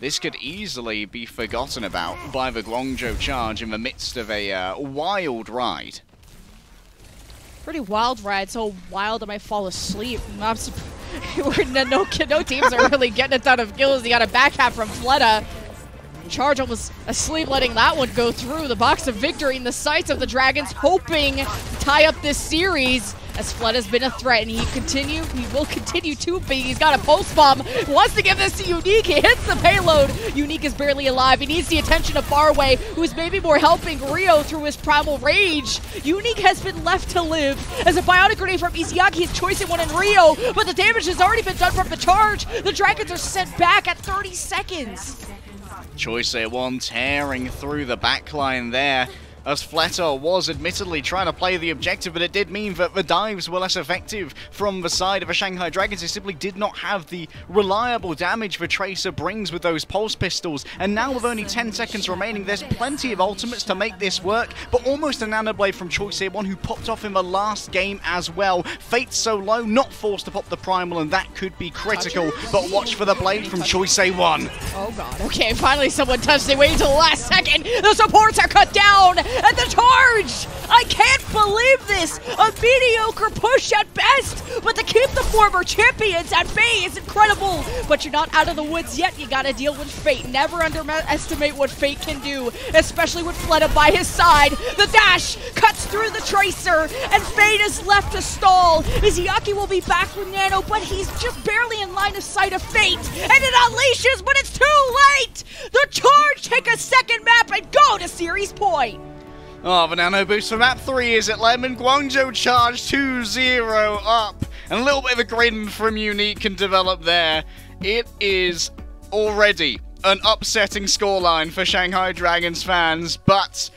this could easily be forgotten about by the Guangzhou charge in the midst of a wild ride. Pretty wild ride, so wild I might fall asleep. No teams are really getting a ton of kills. You got a back half from Fleta. Charge almost asleep, letting that one go through. The box of victory in the sights of the Dragons, hoping to tie up this series as Flood has been a threat, and he will continue to be. He's got a pulse bomb, wants to give this to Unique. He hits the payload. Unique is barely alive. He needs the attention of Faraway, who's maybe more helping Rio through his primal rage. Unique has been left to live as a bionic grenade from Izayaki is choicing one in Rio, but the damage has already been done from the charge. The Dragons are sent back at 30 seconds. Choice A1 tearing through the backline there, as Fletter was admittedly trying to play the objective, but it did mean that the dives were less effective from the side of the Shanghai Dragons. They simply did not have the reliable damage the Tracer brings with those pulse pistols, and now with only 10 seconds remaining, there's plenty of ultimates to make this work, but almost a nanoblade from Choice A1, who popped off in the last game as well. Fate's so low, not forced to pop the primal, and that could be critical, but watch for the blade from Choice A1. Oh god, okay, finally someone touched. They waited until the last second. The supports are cut down, and the charge! I can't believe this! A mediocre push at best, but to keep the former champions at bay is incredible. But you're not out of the woods yet. You gotta deal with Fate. Never underestimate what Fate can do, especially with Fleta by his side. The dash cuts through the Tracer, and Fate is left to stall. Izayaki will be back with Nano, but he's just barely in line of sight of Fate, and it unleashes, but it's too late! The charge take a second map and go to series point. Oh, the nano boost for map 3 is at Lemon. Guangzhou charge 2-0 up. And a little bit of a grin from Unique can develop there. It is already an upsetting scoreline for Shanghai Dragons fans, but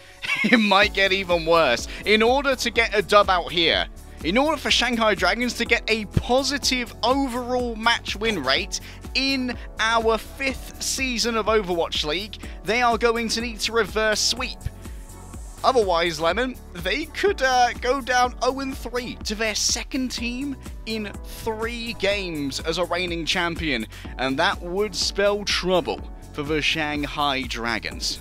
it might get even worse. In order to get a dub out here, in order for Shanghai Dragons to get a positive overall match win rate in our 5th season of Overwatch League, they are going to need to reverse sweep. Otherwise, Lemon, they could go down 0-3 to their second team in 3 games as a reigning champion, and that would spell trouble for the Shanghai Dragons.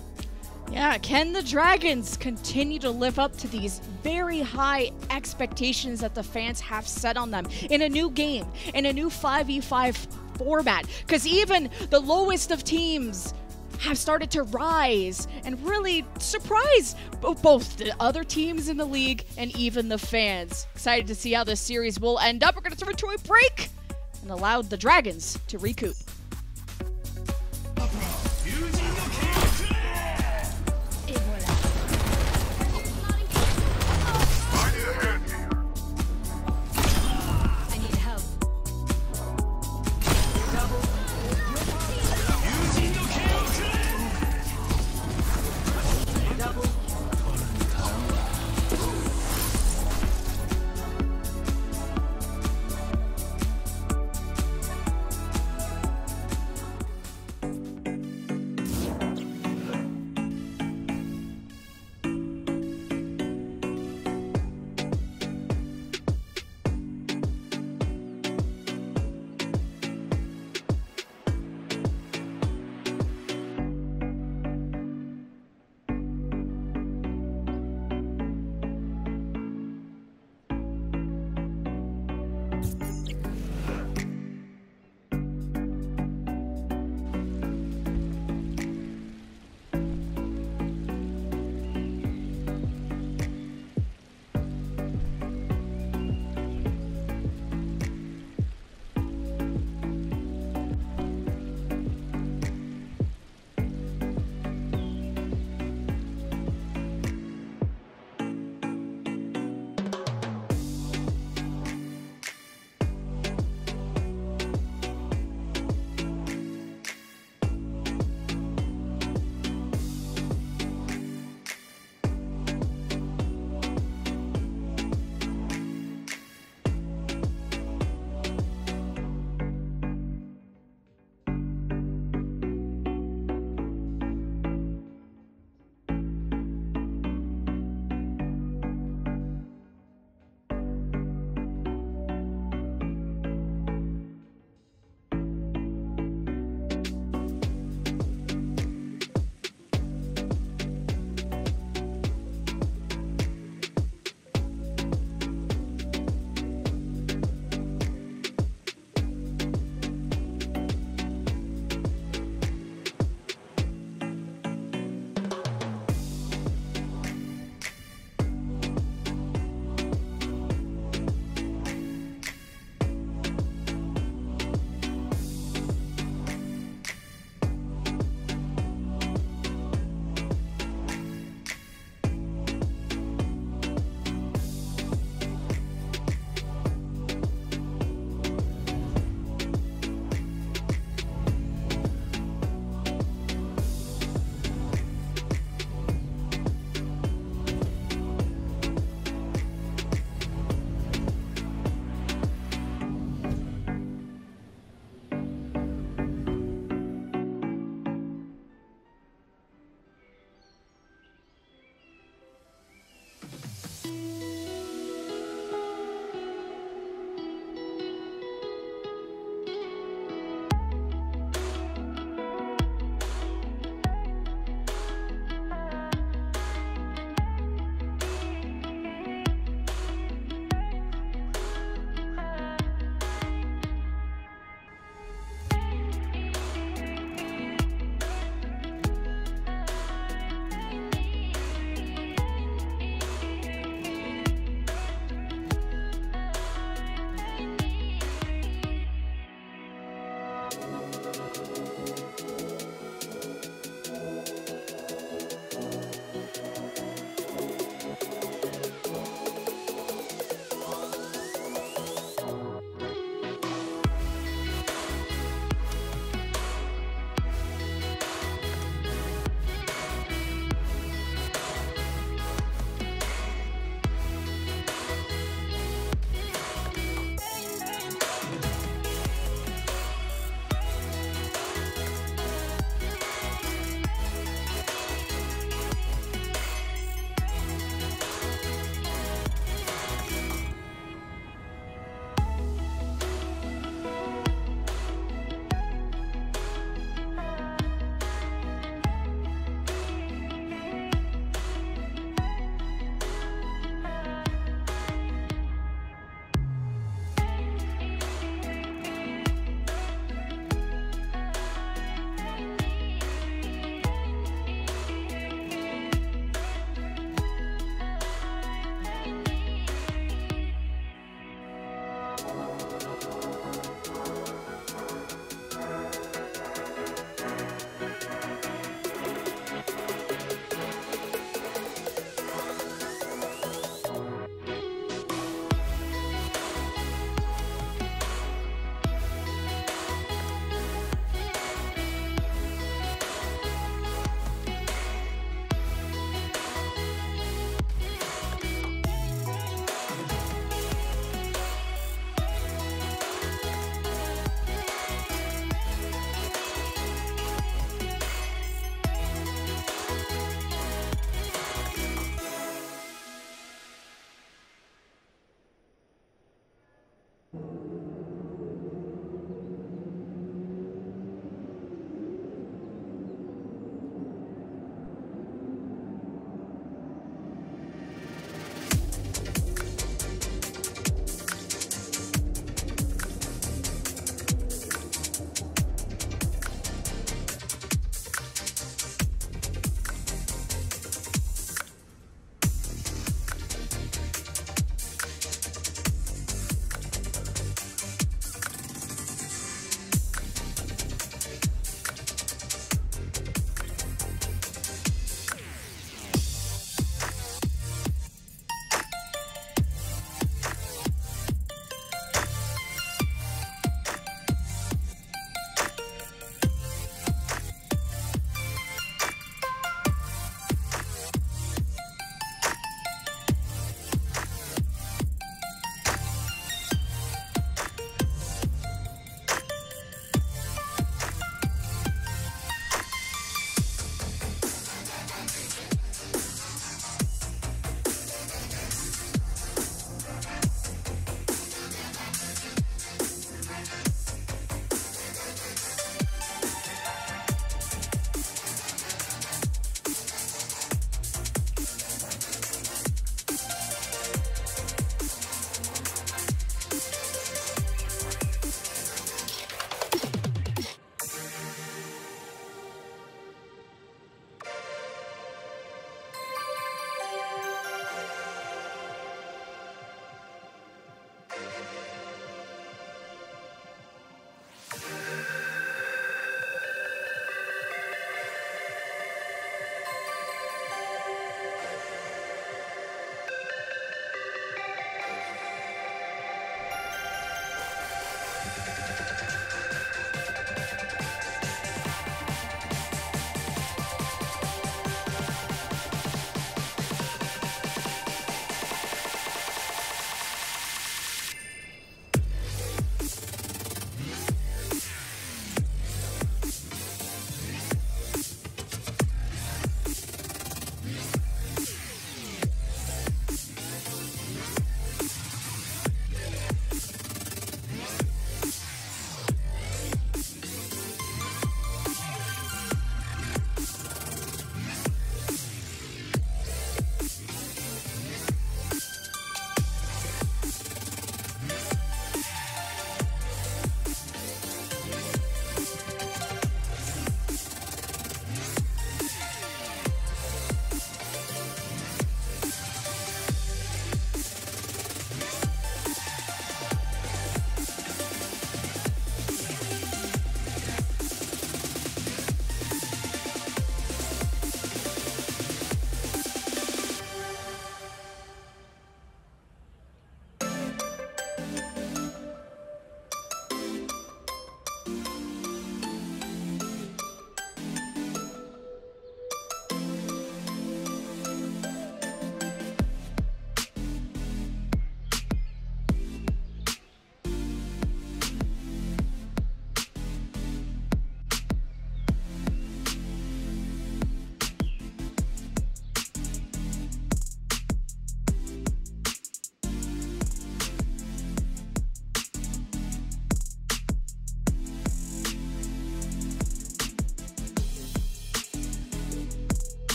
Yeah, can the Dragons continue to live up to these very high expectations that the fans have set on them in a new game, in a new 5v5 format? Because even the lowest of teams have started to rise and really surprise both the other teams in the league and even the fans. Excited to see how this series will end up. We're going to turn to a break and allow the Dragons to recoup. Et voilà. I need help.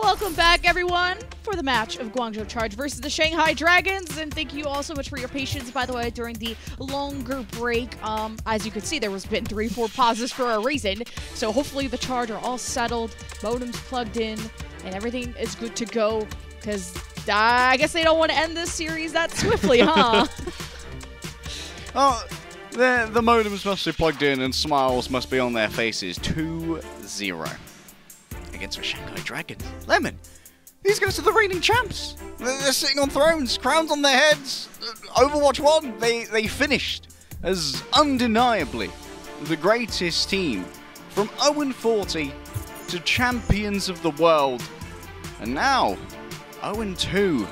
Welcome back, everyone, for the match of Guangzhou Charge versus the Shanghai Dragons. And thank you all so much for your patience, by the way, during the longer break. As you can see, there was been 3-4 pauses for a reason. So hopefully the Charge are all settled, modems plugged in, and everything is good to go. Because I guess they don't want to end this series that swiftly, huh? Oh, the modems must be plugged in and smiles must be on their faces. 2-0 against the Shanghai Dragons. Lemon, these guys are the reigning champs. They're sitting on thrones, crowns on their heads. Overwatch 1, they finished as undeniably the greatest team from 0-40 to champions of the world. And now, 0-2.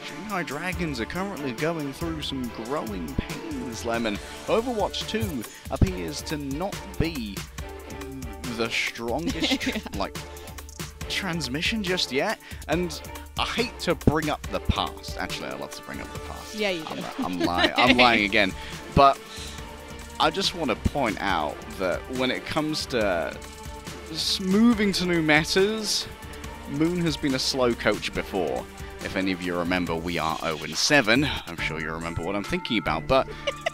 Shanghai Dragons are currently going through some growing pains, Lemon. Overwatch 2 appears to not be the strongest transmission just yet, and I hate to bring up the past. Actually, I love to bring up the past. Yeah, you do. I'm lying. I'm lying again. But I just want to point out that when it comes to moving to new metas, Moon has been a slow coach before. If any of you remember, we are 0-7. I'm sure you remember what I'm thinking about, but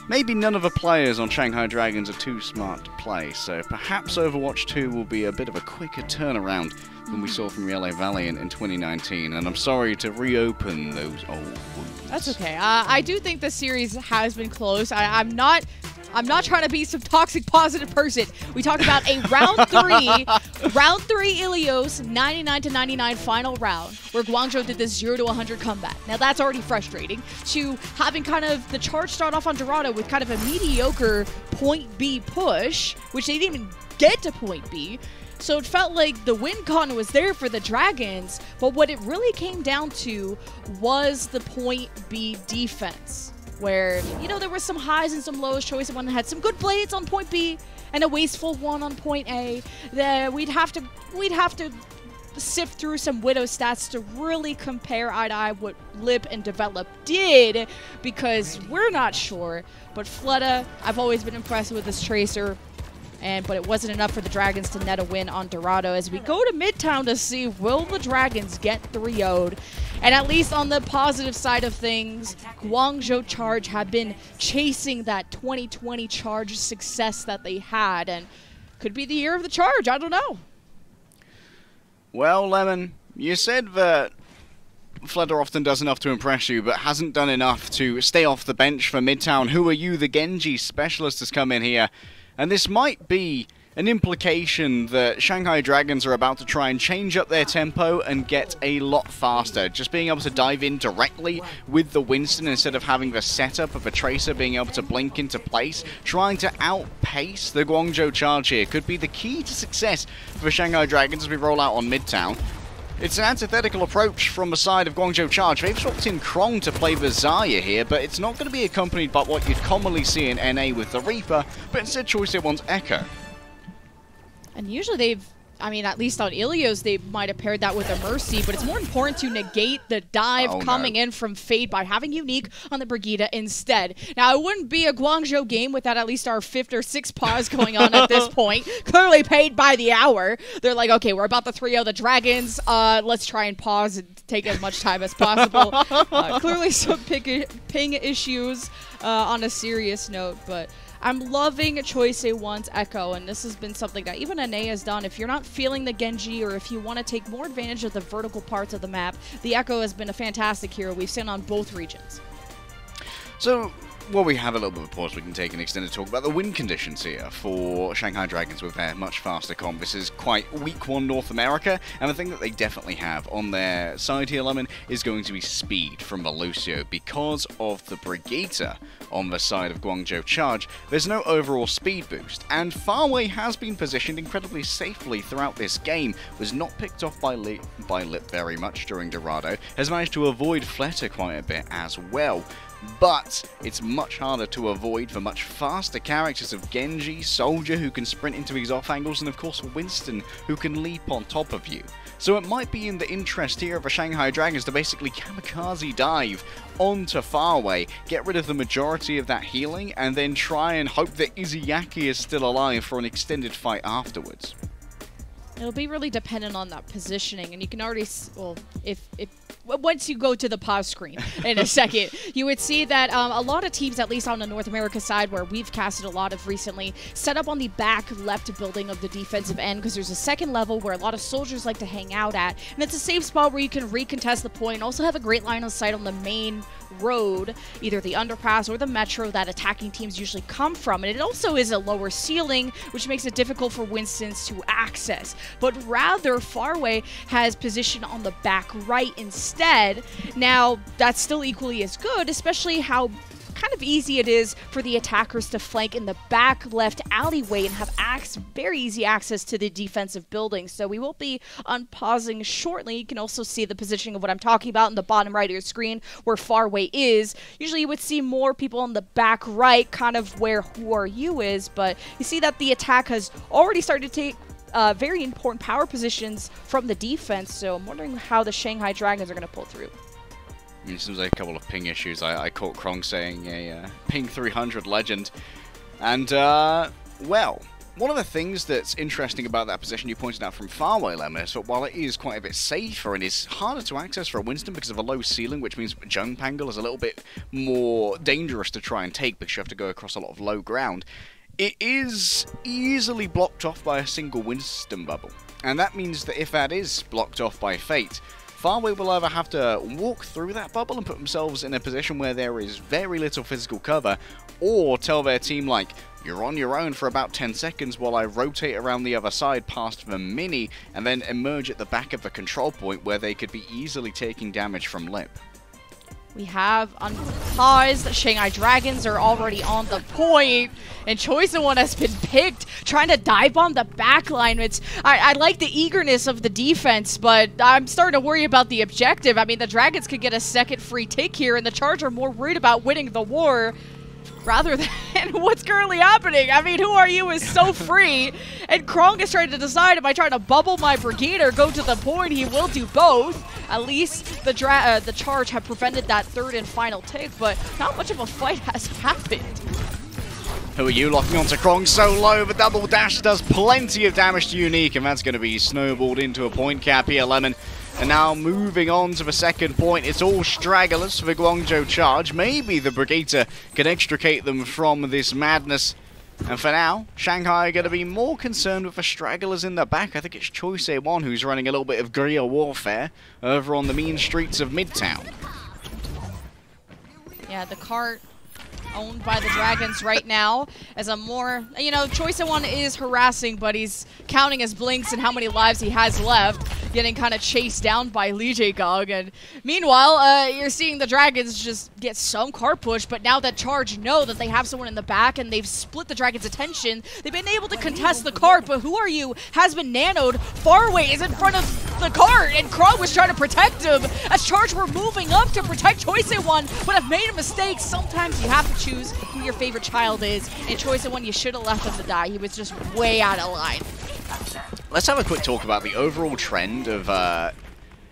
maybe none of the players on Shanghai Dragons are too smart to play, so perhaps Overwatch 2 will be a bit of a quicker turnaround than we saw from Yellow Valiant in 2019, and I'm sorry to reopen those old wounds. That's okay. I do think this series has been close. I'm not trying to be some toxic positive person. We talked about a round three Ilios 99-99 final round where Guangzhou did this 0-100 comeback. Now that's already frustrating. To having kind of the Charge start off on Dorado with kind of a mediocre point B push, which they didn't even get to point B. So it felt like the win con was there for the Dragons, but what it really came down to was the point B defense. Where, you know, there were some highs and some lows. Choice one had some good blades on point B and a wasteful one on point A. That we'd have to sift through some Widow stats to really compare eye to eye what Lip and Develop did, because we're not sure. But Fleta, I've always been impressed with this Tracer. But it wasn't enough for the Dragons to net a win on Dorado as we go to Midtown to see will the Dragons get 3-0'd. And at least on the positive side of things, Guangzhou Charge have been chasing that 2020 Charge success that they had, and could be the year of the Charge, I don't know. Well, Lemon, you said that Fleta often does enough to impress you, but hasn't done enough to stay off the bench for Midtown. Who are you? The Genji specialist has come in here. And this might be an implication that Shanghai Dragons are about to try and change up their tempo and get a lot faster. Just being able to dive in directly with the Winston instead of having the setup of a Tracer being able to blink into place. Trying to outpace the Guangzhou Charge here could be the key to success for Shanghai Dragons as we roll out on Midtown. It's an antithetical approach from the side of Guangzhou Charge. They've swapped in Krong to play the Zarya here, but it's not going to be accompanied by what you'd commonly see in NA with the Reaper, but instead Choice wants Echo. And usually at least on Ilios, they might have paired that with a Mercy, but it's more important to negate the dive coming in from Fade by having Unique on the Brigitte instead. Now, it wouldn't be a Guangzhou game without at least our 5th or 6th pause going on at this point. Clearly paid by the hour. They're like, okay, we're about to 3-0 the Dragons. Let's try and pause and take as much time as possible. Clearly some ping issues on a serious note, but I'm loving Choice A1's Echo, and this has been something that even NA has done. If you're not feeling the Genji, or if you want to take more advantage of the vertical parts of the map, the Echo has been a fantastic hero we've seen on both regions. So, while we have a little bit of a pause, we can take an extended talk about the win conditions here for Shanghai Dragons with their much faster comp. This is quite week 1 North America, and the thing that they definitely have on their side here, Lemon, is going to be speed from the Lucio. Because of the Brigitte on the side of Guangzhou Charge, there's no overall speed boost, and Farway has been positioned incredibly safely throughout this game, was not picked off by Lip very much during Dorado, has managed to avoid Fleta quite a bit as well. But it's much harder to avoid for much faster characters of Genji, Soldier who can sprint into these off angles, and of course Winston who can leap on top of you. So it might be in the interest here of the Shanghai Dragons to basically kamikaze dive onto Farway, get rid of the majority of that healing, and then try and hope that Izuyaki is still alive for an extended fight afterwards. It'll be really dependent on that positioning, and you can already, well, once you go to the pause screen in a second, you would see that a lot of teams, at least on the North America side, where we've casted a lot of recently, set up on the back left building of the defensive end, because there's a second level where a lot of soldiers like to hang out at, and it's a safe spot where you can recontest the point, also have a great line of sight on the main road, either the underpass or the metro that attacking teams usually come from. And it also is a lower ceiling, which makes it difficult for Winston's to access. But rather, Farway has position on the back right instead. Now, that's still equally as good, especially how kind of easy it is for the attackers to flank in the back left alleyway and have very easy access to the defensive building. So we will be unpausing shortly. You can also see the positioning of what I'm talking about in the bottom right of your screen where Farway is. Usually you would see more people on the back right, kind of where Who Are You is, but you see that the attack has already started to take very important power positions from the defense, so I'm wondering how the Shanghai Dragons are going to pull through. It seems like a couple of ping issues. I caught Krong saying a ping 300 legend. And, well, one of the things that's interesting about that position you pointed out from Farway, Lemon, is that while it is quite a bit safer and is harder to access for a Winston because of a low ceiling, which means jump angle is a little bit more dangerous to try and take because you have to go across a lot of low ground, it is easily blocked off by a single Winston bubble. And that means that if that is blocked off by Fate, Farway will either have to walk through that bubble and put themselves in a position where there is very little physical cover, or tell their team, like, you're on your own for about 10 seconds while I rotate around the other side past the mini, and then emerge at the back of the control point where they could be easily taking damage from Lip. We have unpaused. Shanghai Dragons are already on the point, and Choice of One has been picked, trying to dive bomb the backline. I like the eagerness of the defense, but I'm starting to worry about the objective. I mean, the Dragons could get a second free tick here, and the Charge are more worried about winning the war rather than what's currently happening. I mean, Who Are You is so free, and Krong is trying to decide, am I trying to bubble my brigade or go to the point? He will do both. At least the Charge have prevented that third and final tick, but not much of a fight has happened. Who Are You locking onto Krong so low? The double dash does plenty of damage to Unique, and that's going to be snowballed into a point cap here, Lemon. And now moving on to the second point, it's all stragglers for the Guangzhou Charge. Maybe the Brigator can extricate them from this madness. And for now, Shanghai are going to be more concerned with the stragglers in the back. I think it's Choice A1 who's running a little bit of guerrilla warfare over on the mean streets of Midtown. Yeah, the cart owned by the Dragons right now as a more, you know, Choice A1 is harassing, but he's counting his blinks and how many lives he has left, getting kind of chased down by Lee Jae-gog. And meanwhile, you're seeing the Dragons just get some cart push, but now that Charge know that they have someone in the back and they've split the Dragons' attention, they've been able to contest the cart, but Who Are You has been nanoed. Farway is in front of the cart, and Krog was trying to protect him as Charge were moving up to protect Choice A1, but have made a mistake. Sometimes you have to choose who your favorite child is, and Choice A1, you should have left him to die. He was just way out of line. Let's have a quick talk about the overall trend of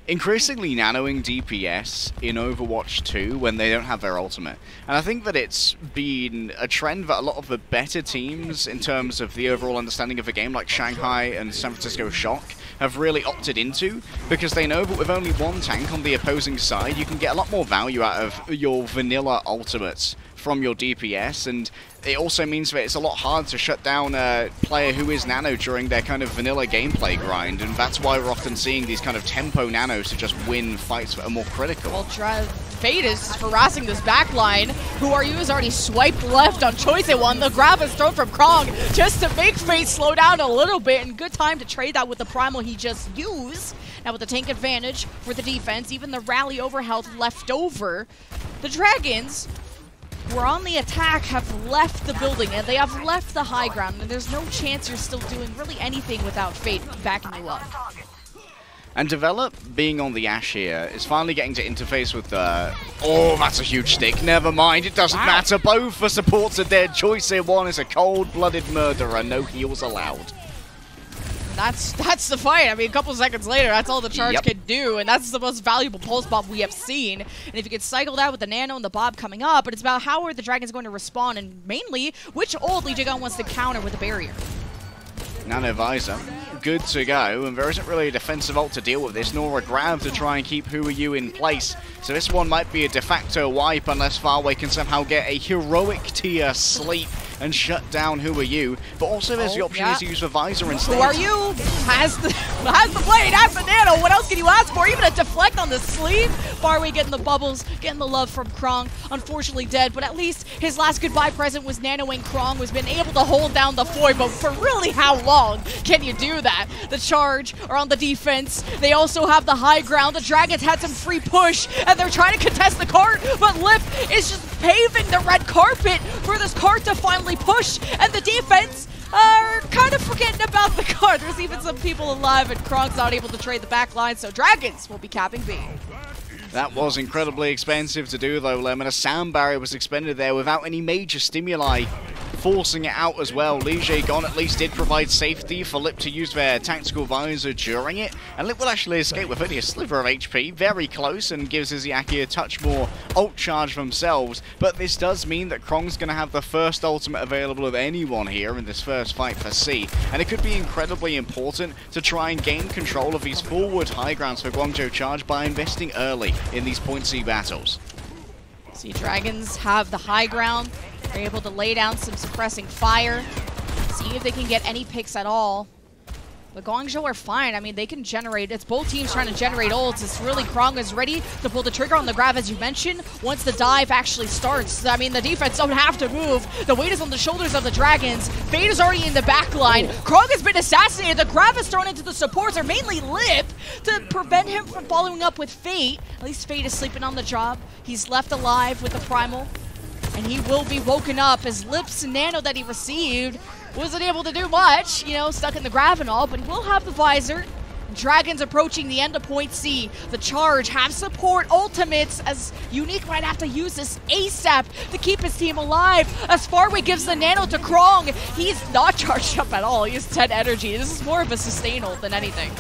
increasingly nanoing DPS in Overwatch 2 when they don't have their ultimate. And I think that it's been a trend that a lot of the better teams in terms of the overall understanding of the game, like Shanghai and San Francisco Shock, have really opted into, because they know that with only one tank on the opposing side, you can get a lot more value out of your vanilla ultimates from your DPS, and it also means that it's a lot harder to shut down a player who is nano during their kind of vanilla gameplay grind, and that's why we're often seeing these kind of tempo nanos to just win fights that are more critical. Well, Fate is harassing this backline. Who Are You is already swiped left on Choice A1. The grab is thrown from Krong just to make Fate slow down a little bit, and good time to trade that with the primal he just used. Now with the tank advantage for the defense, even the rally overhealth left over, the Dragons who are on the attack have left the building, and they have left the high ground, and there's no chance you're still doing really anything without Fate backing you up. And Develop, being on the Ash here, is finally getting to interface with the... Oh, that's a huge stick. Never mind, it doesn't matter. Both the supports are dead. Choice A1 is a cold-blooded murderer. No heals allowed. That's the fight. I mean, a couple seconds later, that's all the Charge could do, and that's the most valuable pulse bomb we have seen. And if you could cycle that with the Nano and the Bob coming up, but it's about how are the Dragons going to respond, and mainly, which ult Lee Jae-gong wants to counter with the barrier. Nano Visor, good to go, and there isn't really a defensive ult to deal with this, nor a grab to try and keep Who Are You in place. So this one might be a de facto wipe unless Farway can somehow get a heroic tier sleep and shut down Who Are You. But also there's the option to use the Visor instead. Who Are You has the blade, has the nano. What else can you ask for? Even a deflect on the sleeve. Farway getting the bubbles, getting the love from Krong. Unfortunately dead, but at least his last goodbye present was nanoing Krong, was been able to hold down the Foy, but for really how long can you do that? The charge are on the defense. They also have the high ground. The Dragons had some free push, and they're trying to contest the cart, but Lip is just paving the red carpet for this cart to finally push, and the defense are kind of forgetting about the cart. There's even some people alive, and Krong's not able to trade the back line, so Dragons will be capping B. That was incredibly expensive to do though, Lemon. A sound barrier was expended there without any major stimuli forcing it out as well. Lige Gon at least did provide safety for Lip to use their tactical visor during it, and Lip will actually escape with only a sliver of HP, very close, and gives Izzyaki a touch more ult charge themselves. But this does mean that Krong's going to have the first ultimate available of anyone here in this first fight for C, and it could be incredibly important to try and gain control of these forward high grounds for Guangzhou Charge by investing early in these point C battles. See, Dragons have the high ground. They're able to lay down some suppressing fire, see if they can get any picks at all. But Guangzhou are fine. I mean, they can generate. It's both teams trying to generate ults. It's really Krong is ready to pull the trigger on the grab, as you mentioned, once the dive actually starts. I mean, the defense don't have to move. The weight is on the shoulders of the Dragons. Fate is already in the back line. Krong has been assassinated. The grab is thrown into the supports, or mainly Lip, to prevent him from following up with Fate. At least Fate is sleeping on the job. He's left alive with the Primal, and he will be woken up as Lip's nano that he received wasn't able to do much, you know, stuck in the grab and all, but he will have the visor. Dragons approaching the end of point C. The Charge have support ultimates, as Unique might have to use this ASAP to keep his team alive. As Farway gives the nano to Krong, he's not charged up at all. He has 10 energy. This is more of a sustain ult than anything.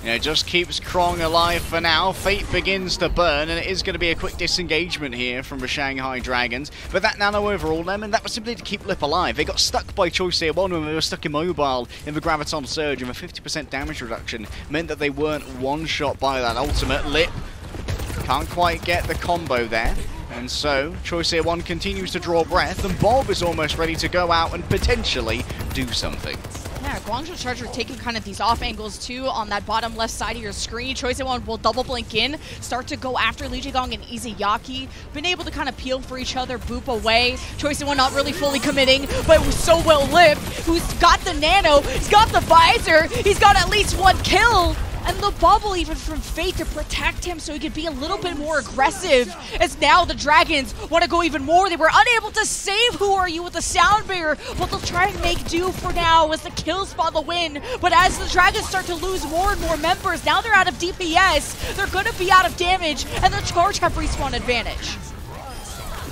Yeah, it just keeps Krong alive for now. Fate begins to burn, and it is going to be a quick disengagement here from the Shanghai Dragons. But that nano overall, Lemon, that was simply to keep Lip alive. They got stuck by Choice Tier 1 when they were stuck immobile in the Graviton Surge, and the 50% damage reduction meant that they weren't one-shot by that ultimate. Lip can't quite get the combo there. And so, Choice Tier 1 continues to draw breath, and Bob is almost ready to go out and potentially do something. Yeah, Guangzhou Charger taking kind of these off angles too on that bottom left side of your screen. Choice Tier 1 will double blink in, start to go after Lige Gong and Izzyaki. Been able to kind of peel for each other, boop away. Choice Tier 1 not really fully committing, but it was so well Lip, who's got the nano, he's got the visor, he's got at least one kill. And the bubble even from Fate to protect him so he could be a little bit more aggressive, as now the Dragons want to go even more. They were unable to save Who Are You with the sound barrier, but they'll try and make do for now as the kills spot the win. But as the Dragons start to lose more and more members, now they're out of DPS, they're going to be out of damage, and the Charge have respawn advantage.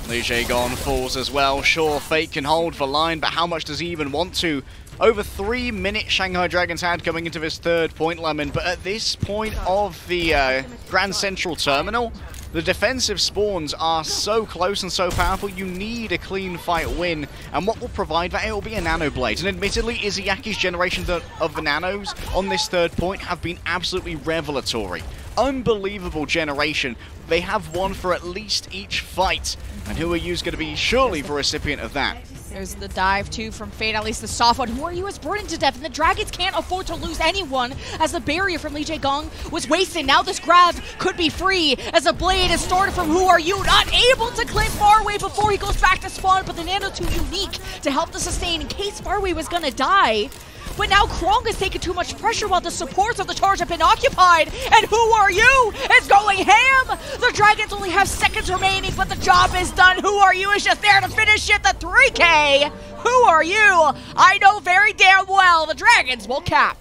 Lige Gon falls as well. Sure, Fate can hold the line, but how much does he even want to? Over 3 minutes Shanghai Dragons had coming into this third point, Lemon, but at this point of the Grand Central Terminal, the defensive spawns are so close and so powerful, you need a clean fight win, and what will provide that? It will be a Nano Blade, and admittedly, Izzyacki's generation of the Nanos on this third point have been absolutely revelatory. Unbelievable generation. They have one for at least each fight, and Who Are You's going to be surely the recipient of that. There's the dive, too, from Fate, at least the soft one. Who Are You is burning to death, and the Dragons can't afford to lose anyone, as the barrier from Lige Gong was wasted. Now this grab could be free, as a blade is started from Who Are You, not able to claim Farway before he goes back to spawn, but the nano too unique to help the sustain in case Farway was gonna die. But now Krong has taken too much pressure while the supports of the Charge have been occupied, and Who Are You is going ham! The Dragons only have seconds remaining, but the job is done. Who Are You is just there to finish it, the 3K! Who Are You? I know very damn well the Dragons will cap.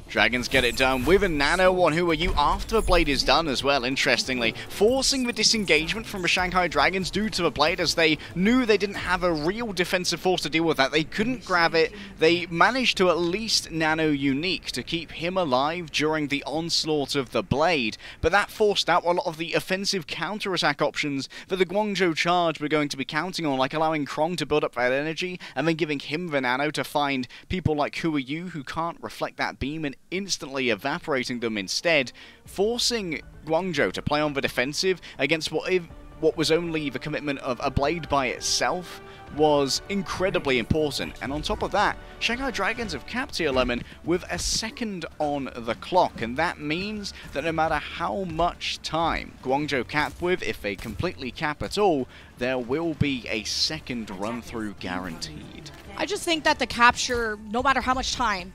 Dragons get it done with a nano on Who Are You after the blade is done as well, interestingly. Forcing the disengagement from the Shanghai Dragons due to the blade, as they knew they didn't have a real defensive force to deal with that. They couldn't grab it. They managed to at least nano Unique to keep him alive during the onslaught of the blade. But that forced out a lot of the offensive counter-attack options that the Guangzhou charge were going to be counting on, like allowing Krong to build up that energy and then giving him the nano to find people like Who Are You who can't reflect that beam and instantly evaporating them instead, forcing Guangzhou to play on the defensive against what was only the commitment of a blade by itself was incredibly important. And on top of that, Shanghai Dragons have capped here, Lemon, with a second on the clock, and that means that no matter how much time Guangzhou cap with, if they completely cap at all, there will be a second run-through guaranteed. I just think that the capture, no matter how much time,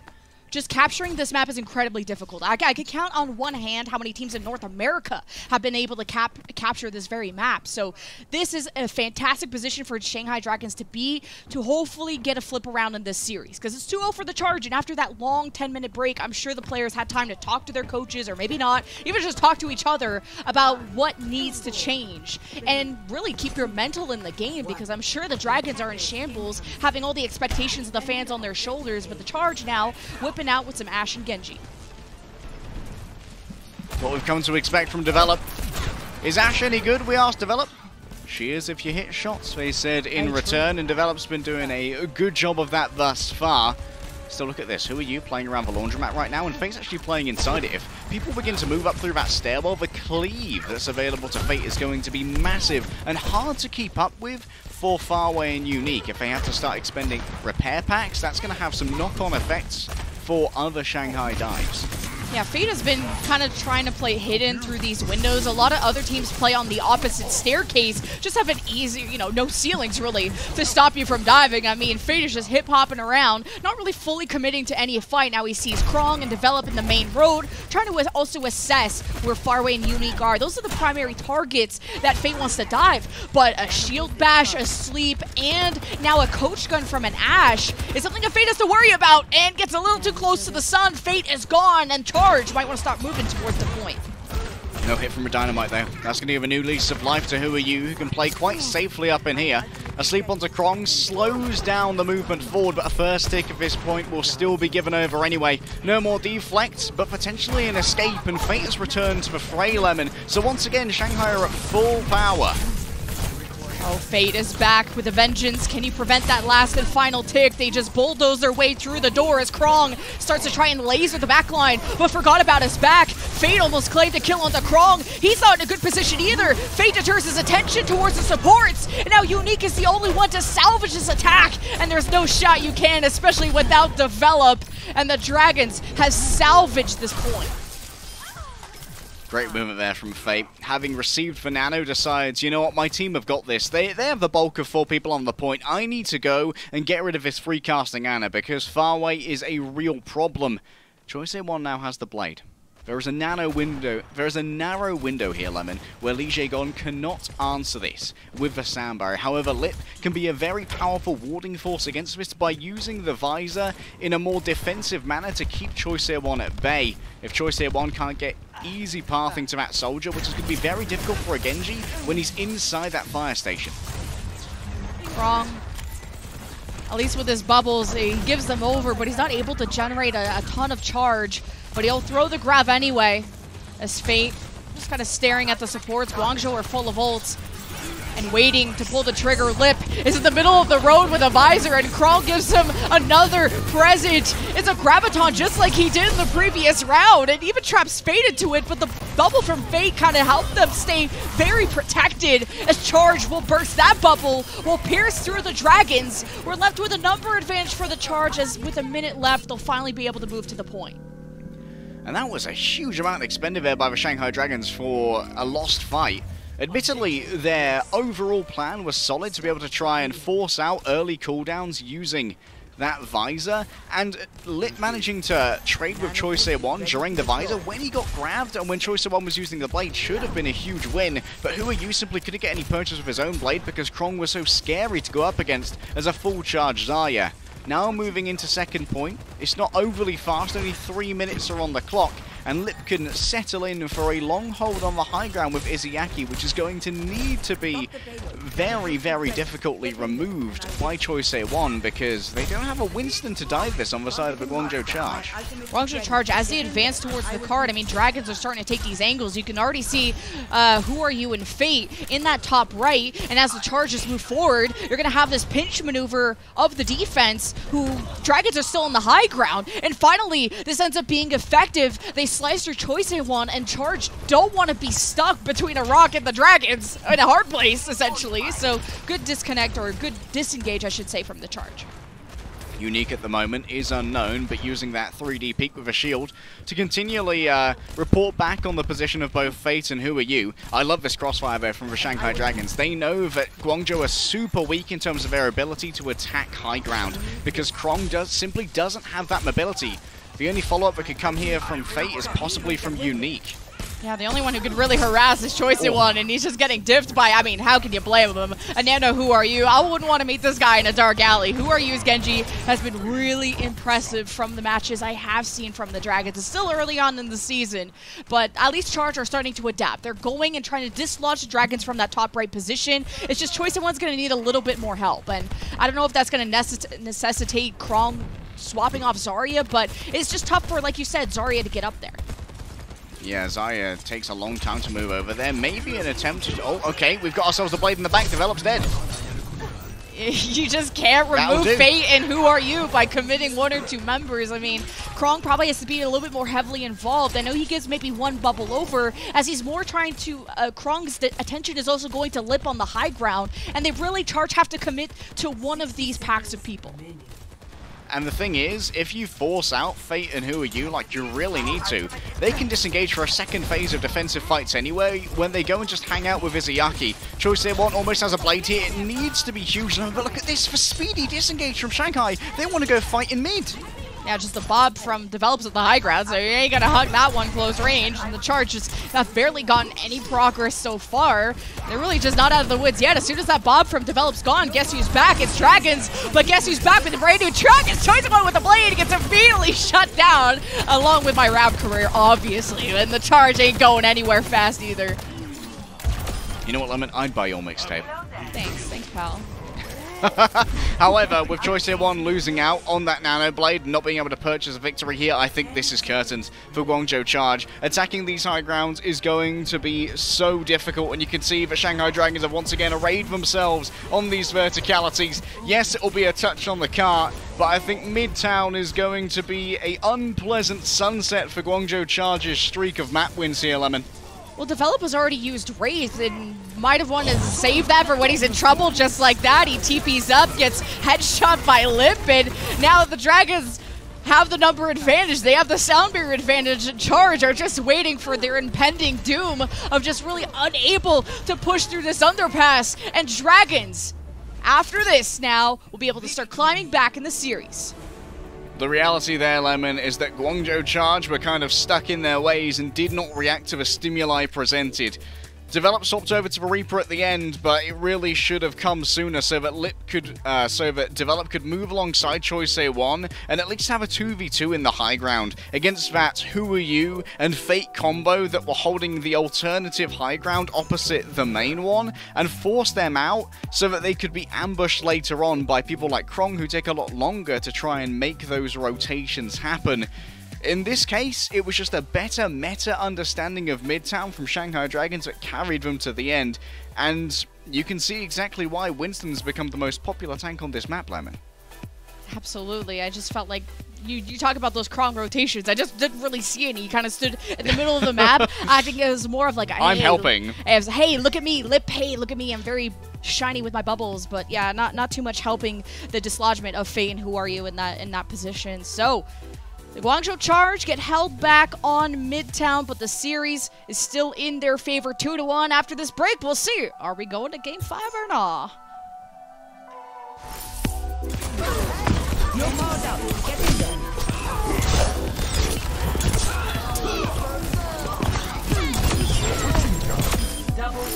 just capturing this map is incredibly difficult. I could count on one hand how many teams in North America have been able to capture this very map. So this is a fantastic position for Shanghai Dragons to be, to hopefully get a flip around in this series. Because it's 2-0 for the charge, and after that long 10-minute break, I'm sure the players had time to talk to their coaches, or maybe not, even just talk to each other about what needs to change. And really keep your mental in the game, because I'm sure the Dragons are in shambles, having all the expectations of the fans on their shoulders, but the charge now whipping out with some Ashe and Genji. What we've come to expect from Develop. Is Ashe any good, we asked Develop? She is if you hit shots, they said in return, and Develop's been doing a good job of that thus far. Still, look at this. Who Are You playing around the laundromat right now? And Fate's actually playing inside it. If people begin to move up through that stairwell, the cleave that's available to Fate is going to be massive and hard to keep up with for Farway and Unique. If they have to start expending repair packs, that's going to have some knock-on effects for other Shanghai dives. Yeah, Fate has been kind of trying to play hidden through these windows. A lot of other teams play on the opposite staircase, just have an easy, you know, no ceilings really to stop you from diving. I mean, Fate is just hip-hopping around, not really fully committing to any fight. Now he sees Krong and Develop in the main road, trying to also assess where Farway and Unique are. Those are the primary targets that Fate wants to dive, but a shield bash, a sleep, and now a coach gun from an Ashe is something that Fate has to worry about, and gets a little too close to the sun. Fate is gone, and Charge might want to start moving towards the point. No hit from a Dynamite though. That's going to give a new lease of life to Who Are You, who can play quite safely up in here. A sleep onto Krong slows down the movement forward, but a first tick at this point will still be given over anyway. No more deflect, but potentially an escape, and Fate has returned to the fray, Lemon. So once again, Shanghai are at full power. Oh, Fate is back with a vengeance. Can you prevent that last and final tick? They just bulldoze their way through the door as Krong starts to try and laser the backline, but forgot about his back. Fate almost claimed the kill onto Krong. He's not in a good position either. Fate deters his attention towards the supports, and now Unique is the only one to salvage this attack, and there's no shot you can, especially without Develop, and the Dragons has salvaged this point. Great movement there from Fate. Having received the nano, decides, you know what, my team have got this. They have the bulk of 4 people on the point. I need to go and get rid of this free casting Ana, because Farway is a real problem. Choice A1 now has the blade. There is a narrow window here, Lemon, where Lee Jae-gon cannot answer this with the sound barrier. However, Lip can be a very powerful warding force against this by using the visor in a more defensive manner to keep Choice A1 at bay. If Choice A1 can't get easy pathing to that soldier, which is going to be very difficult for a Genji when he's inside that fire station. Krong, at least with his bubbles, he gives them over, but he's not able to generate a ton of charge. But he'll throw the grab anyway, as Fate just kind of staring at the supports. Guangzhou are full of ults and waiting to pull the trigger. Lip is in the middle of the road with a visor, and Krong gives him another present. It's a graviton just like he did in the previous round, and even traps Fate into it, but the bubble from Fate kind of helped them stay very protected, as Charge will burst that bubble, will pierce through the Dragons. We're left with a number advantage for the Charge, as with a minute left, they'll finally be able to move to the point. And that was a huge amount expended there by the Shanghai Dragons for a lost fight. Admittedly, their overall plan was solid to be able to try and force out early cooldowns using that visor, and Lit managing to trade with Choice A1 during the visor when he got grabbed, and when Choice A1 was using the blade should have been a huge win, but Who Are You simply couldn't get any purchase of his own blade because Krong was so scary to go up against as a full charge Zarya. Now moving into second point. It's not overly fast, only 3 minutes are on the clock, and Lip can settle in for a long hold on the high ground with Izayaki, which is going to need to be very, very difficultly removed by Choice A1 because they don't have a Winston to dive this on the side of the Guangzhou Charge. Guangzhou Charge, as they advance towards the card, I mean, Dragons are starting to take these angles. You can already see Who Are You and Fate in that top right, and as the charges move forward, you're going to have this pinch maneuver of the defense, who Dragons are still on the high ground, and finally, this ends up being effective. They slice their Choice A1, and Charge don't want to be stuck between a rock and the Dragons in a hard place, essentially. So good disconnect, or good disengage, I should say, from the Charge. Unique at the moment is unknown, but using that 3D peek with a shield to continually report back on the position of both Fate and Who Are You. I love this crossfire there from the Shanghai Dragons. They know that Guangzhou are super weak in terms of their ability to attack high ground because Krong simply doesn't have that mobility. The only follow-up that could come here from Fate is possibly from Unique. Yeah, the only one who could really harass is Choice A1, and he's just getting diffed by, I mean, how can you blame him? Anano, Who Are You? I wouldn't want to meet this guy in a dark alley. Who Are You's Genji has been really impressive from the matches I have seen from the Dragons. It's still early on in the season, but at least Charge are starting to adapt. They're going and trying to dislodge the Dragons from that top right position. It's just Choice A1's going to need a little bit more help, and I don't know if that's going to necessitate Krong swapping off Zarya, but it's just tough for, like you said, Zarya to get up there. Yeah, Zarya takes a long time to move over there. Maybe an attempt to... Oh, okay, we've got ourselves the blade in the back. Develop's dead. You just can't remove Fate and Who Are You by committing 1 or 2 members. I mean, Krong probably has to be a little bit more heavily involved. I know he gives maybe 1 bubble over, as he's more trying to... Krong's attention is also going to Lip on the high ground, and they really have to commit to one of these packs of people. And the thing is, if you force out Fate and Who Are You like you really need to, they can disengage for a second phase of defensive fights anyway when they go and just hang out with Izayaki. Choice A1 almost has a blade here. It needs to be huge, but look at this for speedy disengage from Shanghai. They want to go fight in mid. Now just the bob from Develops at the high ground, so you ain't gonna hug that one close range, and the Charge just have barely gotten any progress so far. They're really just not out of the woods yet. As soon as that bob from Develop's gone, guess who's back? It's Dragons, but guess who's back with the brand new Dragons? Choice one with the blade gets immediately shut down, along with my Rab career, obviously, and the Charge ain't going anywhere fast either. You know what, Lemon? I'd buy your mixtape. Thanks, pal. However, with Choice A1 losing out on that Nano Blade, not being able to purchase a victory here, I think this is curtains for Guangzhou Charge. Attacking these high grounds is going to be so difficult, and you can see the Shanghai Dragons have once again arrayed themselves on these verticalities. Yes, it will be a touch on the cart, but I think Midtown is going to be an unpleasant sunset for Guangzhou Charge's streak of map wins here, Lemon. Well, Develop has already used Wraith and might have wanted to save that for when he's in trouble, just like that. He TPs up, gets headshot by Lip, and now the Dragons have the number advantage. They have the sound barrier advantage, and Charge are just waiting for their impending doom of just really unable to push through this underpass. And Dragons, after this now, will be able to start climbing back in the series. The reality there, Lemon, is that Guangzhou Charge were kind of stuck in their ways and did not react to the stimuli presented. Develop swapped over to the Reaper at the end, but it really should have come sooner so that Develop could move alongside Choice A1 and at least have a 2v2 in the high ground against that Who Are You and Fate combo that were holding the alternative high ground opposite the main one, and force them out so that they could be ambushed later on by people like Krong, who take a lot longer to try and make those rotations happen. In this case, it was just a better meta understanding of Midtown from Shanghai Dragons that carried them to the end, and you can see exactly why Winston's become the most popular tank on this map, Lemon. Absolutely. I just felt like you talk about those Krong rotations. I just didn't really see any. He kind of stood in the middle of the map. I think it was more of like, hey, I'm helping. It was, hey, look at me, Lip. Hey, look at me. I'm very shiny with my bubbles. But yeah, not too much helping the dislodgement of Fate and Who Are You in that position. So the Guangzhou Charge get held back on Midtown, but the series is still in their favor, 2-1. After this break, we'll see. Are we going to Game 5 or not? No power down. Get in there. Double.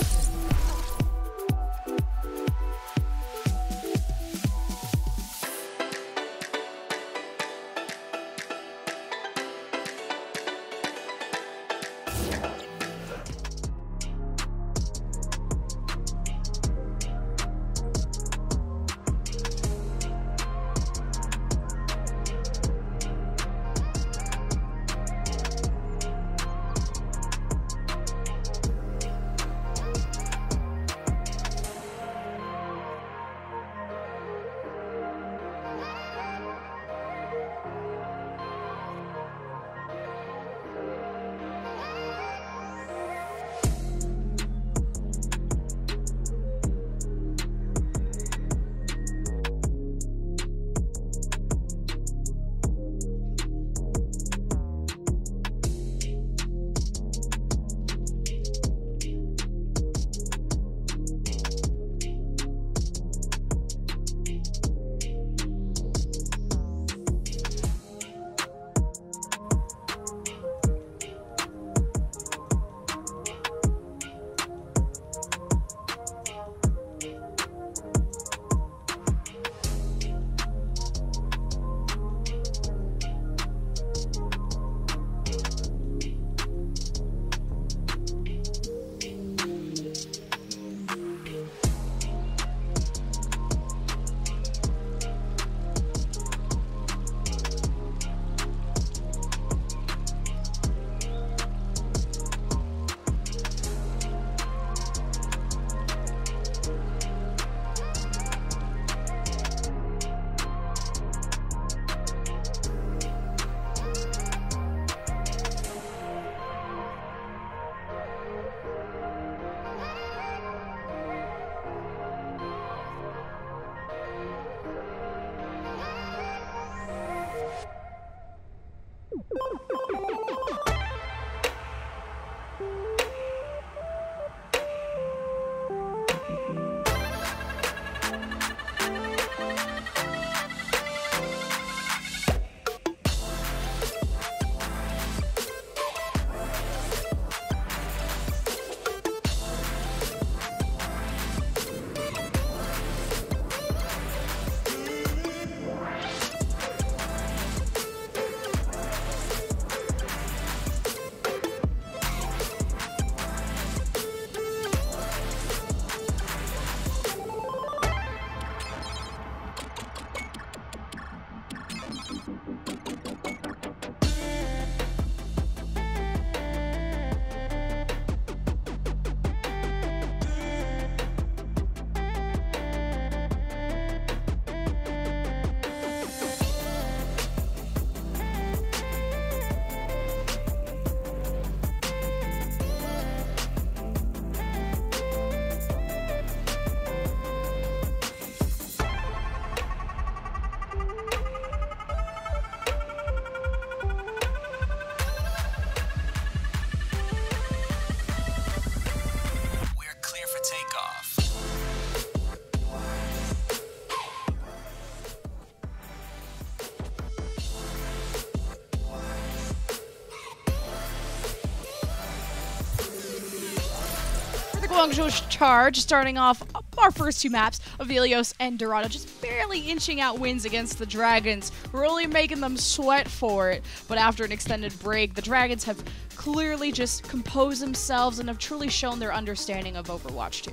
Guangzhou Charge, starting off our first two maps, Avelios and Dorado, just barely inching out wins against the Dragons, really making them sweat for it. But after an extended break, the Dragons have clearly just composed themselves and have truly shown their understanding of Overwatch 2.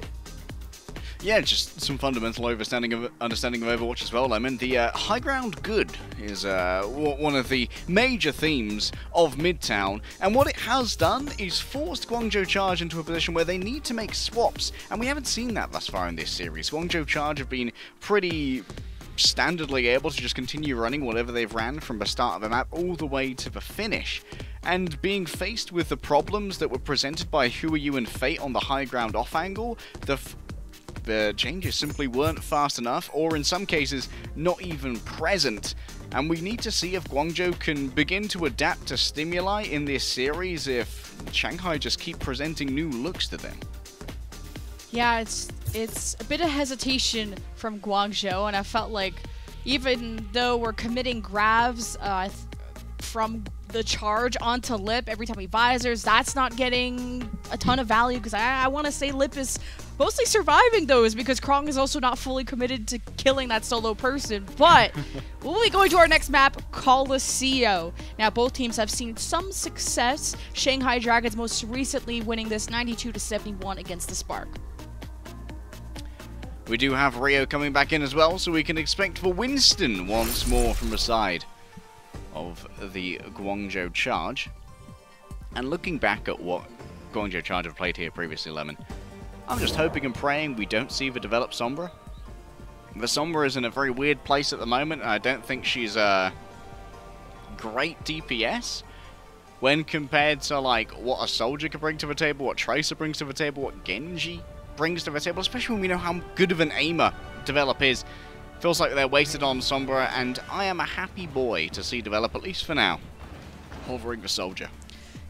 Yeah, just some fundamental understanding of Overwatch as well, Lemon. The high ground good is one of the major themes of Midtown, and what it has done is forced Guangzhou Charge into a position where they need to make swaps, and we haven't seen that thus far in this series. Guangzhou Charge have been pretty standardly able to just continue running whatever they've ran from the start of the map all the way to the finish. And being faced with the problems that were presented by Who Are You and Fate on the high ground off angle, the changes simply weren't fast enough, or in some cases, not even present. And we need to see if Guangzhou can begin to adapt to stimuli in this series if Shanghai just keep presenting new looks to them. Yeah, it's a bit of hesitation from Guangzhou, and I felt like even though we're committing grabs from the Charge onto Lip every time he visors, that's not getting a ton of value, because I want to say Lip is mostly surviving those because Krong is also not fully committed to killing that solo person. But we'll be going to our next map, Coliseum. Now, both teams have seen some success. Shanghai Dragons most recently winning this 92-71 against the Spark. We do have Rio coming back in as well, so we can expect for Winston once more from the side of the Guangzhou Charge. And looking back at what Guangzhou Charge have played here previously, Lemon, I'm just hoping and praying we don't see the developed Sombra. The Sombra is in a very weird place at the moment. I don't think she's a great DPS when compared to like what a Soldier can bring to the table, what Tracer brings to the table, what Genji brings to the table, especially when we know how good of an aimer Develop is. Feels like they're wasted on Sombra, and I am a happy boy to see Develop, at least for now, hovering the Soldier.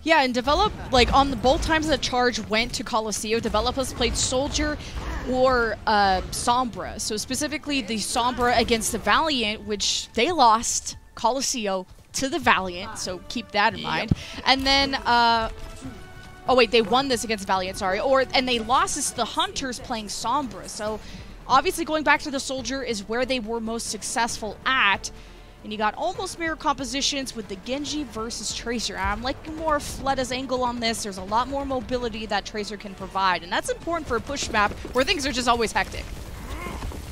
Yeah, and Develop, like, on the both times that Charge went to Coliseum, Develop has played Soldier or Sombra. So specifically the Sombra against the Valiant, which they lost Coliseum to the Valiant, so keep that in mind. And then, oh wait, they won this against Valiant, sorry. And they lost this to the Hunters playing Sombra. So obviously going back to the Soldier is where they were most successful at. And you got almost mirror compositions with the Genji versus Tracer. I'm liking more Fleda's angle on this. There's a lot more mobility that Tracer can provide, and that's important for a push map where things are just always hectic.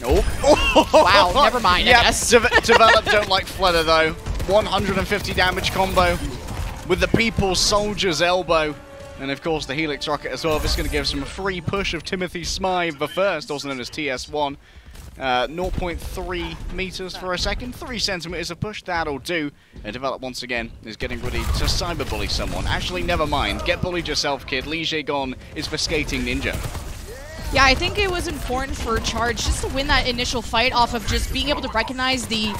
Oh. Wow, never mind, I guess. Develop don't like Fleda, though. 150 damage combo with the People's Soldier's elbow. And of course the Helix Rocket as well. This is going to give some free push of Timothy Smythe the First, also known as TS1. 0.3 meters for a second, 3 centimeters of push, that'll do. And Develop once again is getting ready to cyberbully someone. Actually, never mind. Get bullied yourself, kid. Li Jaegon is the skating ninja. Yeah, I think it was important for Charge just to win that initial fight off of just being able to recognize the